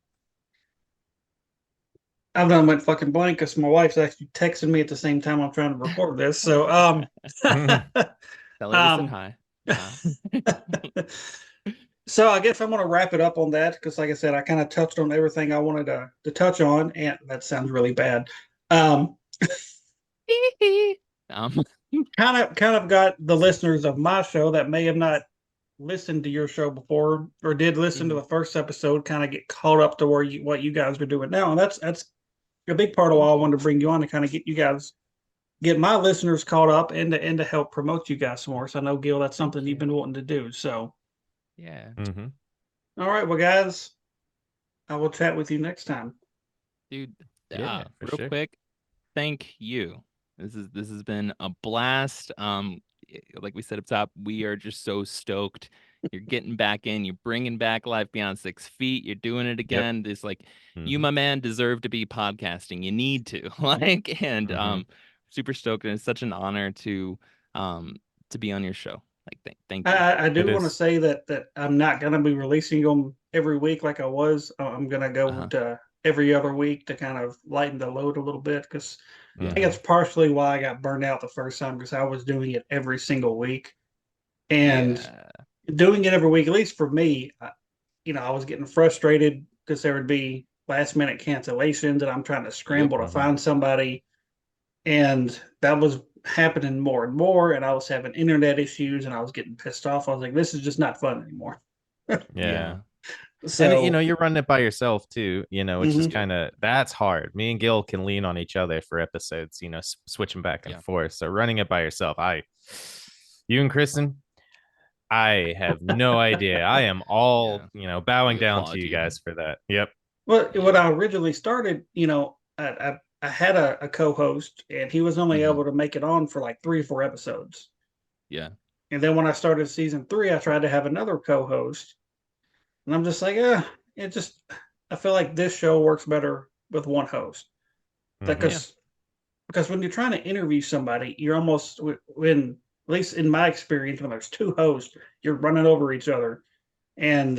I've done went fucking blank because my wife's actually texting me at the same time I'm trying to record this. So tell her to say hi. So I guess I'm gonna wrap it up on that because like I said, I kind of touched on everything I wanted to touch on, and that sounds really bad. Kind of got the listeners of my show that may have not listened to your show before or did listen to the first episode kind of get caught up to what you guys are doing now, and that's a big part of why I wanted to bring you on, to kind of get my listeners caught up and to help promote you guys some more. So I know, Gil, that's something you've been wanting to do. So yeah. All right, well, guys, I will chat with you next time, dude. Real quick, thank you. This has been a blast. Like we said up top, we are just so stoked. You're getting back in. You're bringing back Life Beyond 6 Feet. You're doing it again. It's like you, my man, deserve to be podcasting. You need to and super stoked, and it's such an honor to be on your show. Like Thank you. I do It want to is. say that I'm not going to be releasing them every week like I was. I'm going to go to every other week to kind of lighten the load a little bit because I think Mhm. that's partially why I got burned out the first time because I was doing it every single week. And Yeah. doing it every week, at least for me, I was getting frustrated because there would be last minute cancellations and I'm trying to Yep. scramble to Mhm. find somebody. And that was happening more and more. And I was having internet issues and I was getting pissed off. I was like, this is just not fun anymore. Yeah. And So, you're running it by yourself too, which is mhm. kind of that's hard. Me and Gil can lean on each other for episodes, switching back and Yeah. forth. So running it by yourself, you and Kristen, I have no idea. I am all, Yeah. bowing We down to applaud you you. guys for that. Yep. What Yeah. I originally started, I had a co-host and he was only Mhm. able to make it on for like 3 or 4 episodes. Yeah. And then when I started season 3, I tried to have another co-host, and I'm just like, it just I feel like this show works better with one host. Mhm. Yeah. Because when you're trying to interview somebody, you're almost when at least in my experience, when there's two hosts, you're running over each other, and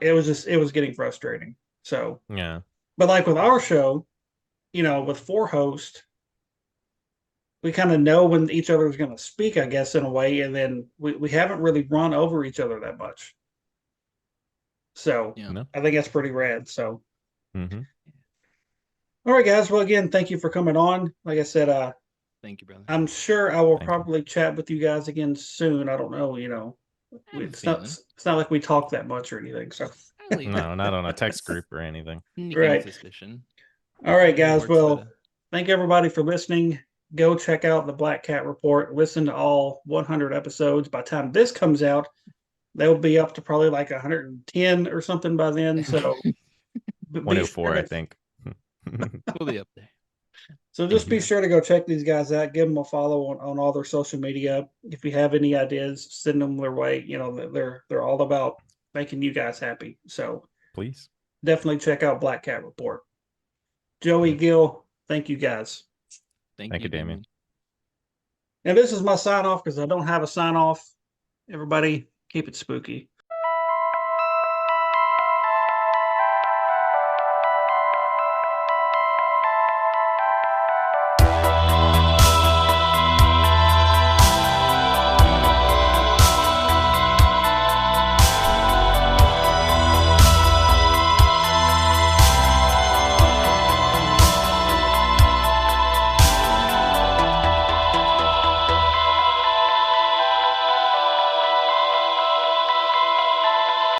it was getting frustrating. So, Yeah. but like with our show, with 4 hosts, we kind of know when each other is going to speak, I guess, in a way, and then we haven't really run over each other that much. So Yeah. No. I think that's pretty rad. So, Mhm. all right, guys. Well, again, thank you for coming on. Like I said, Thank you, brother. I'm sure I will Thank you. probably chat with you guys again soon. I don't know, I have a it's not feeling. it's not like we talk that much or anything. So, I leave No, not on a text group or anything. sneaking right. suspicion. All right, Whatever guys. works Well, better. thank everybody for listening. Go check out the Black Cat Report. Listen to all 100 episodes. By the time this comes out, they'll be up to probably like 110 or something by then. So be sure 104, I to think. We'll be up there. just be sure to go check these guys out. Give them a follow on all their social media. If you have any ideas, send them their way. They're all about making you guys happy. So Please. definitely check out Black Cat Report. Joey, Mhm. Gil, thank you guys. Thank Thank you, you, Damion. Damion. And this is my sign off because I don't have a sign off. Everybody, keep it spooky.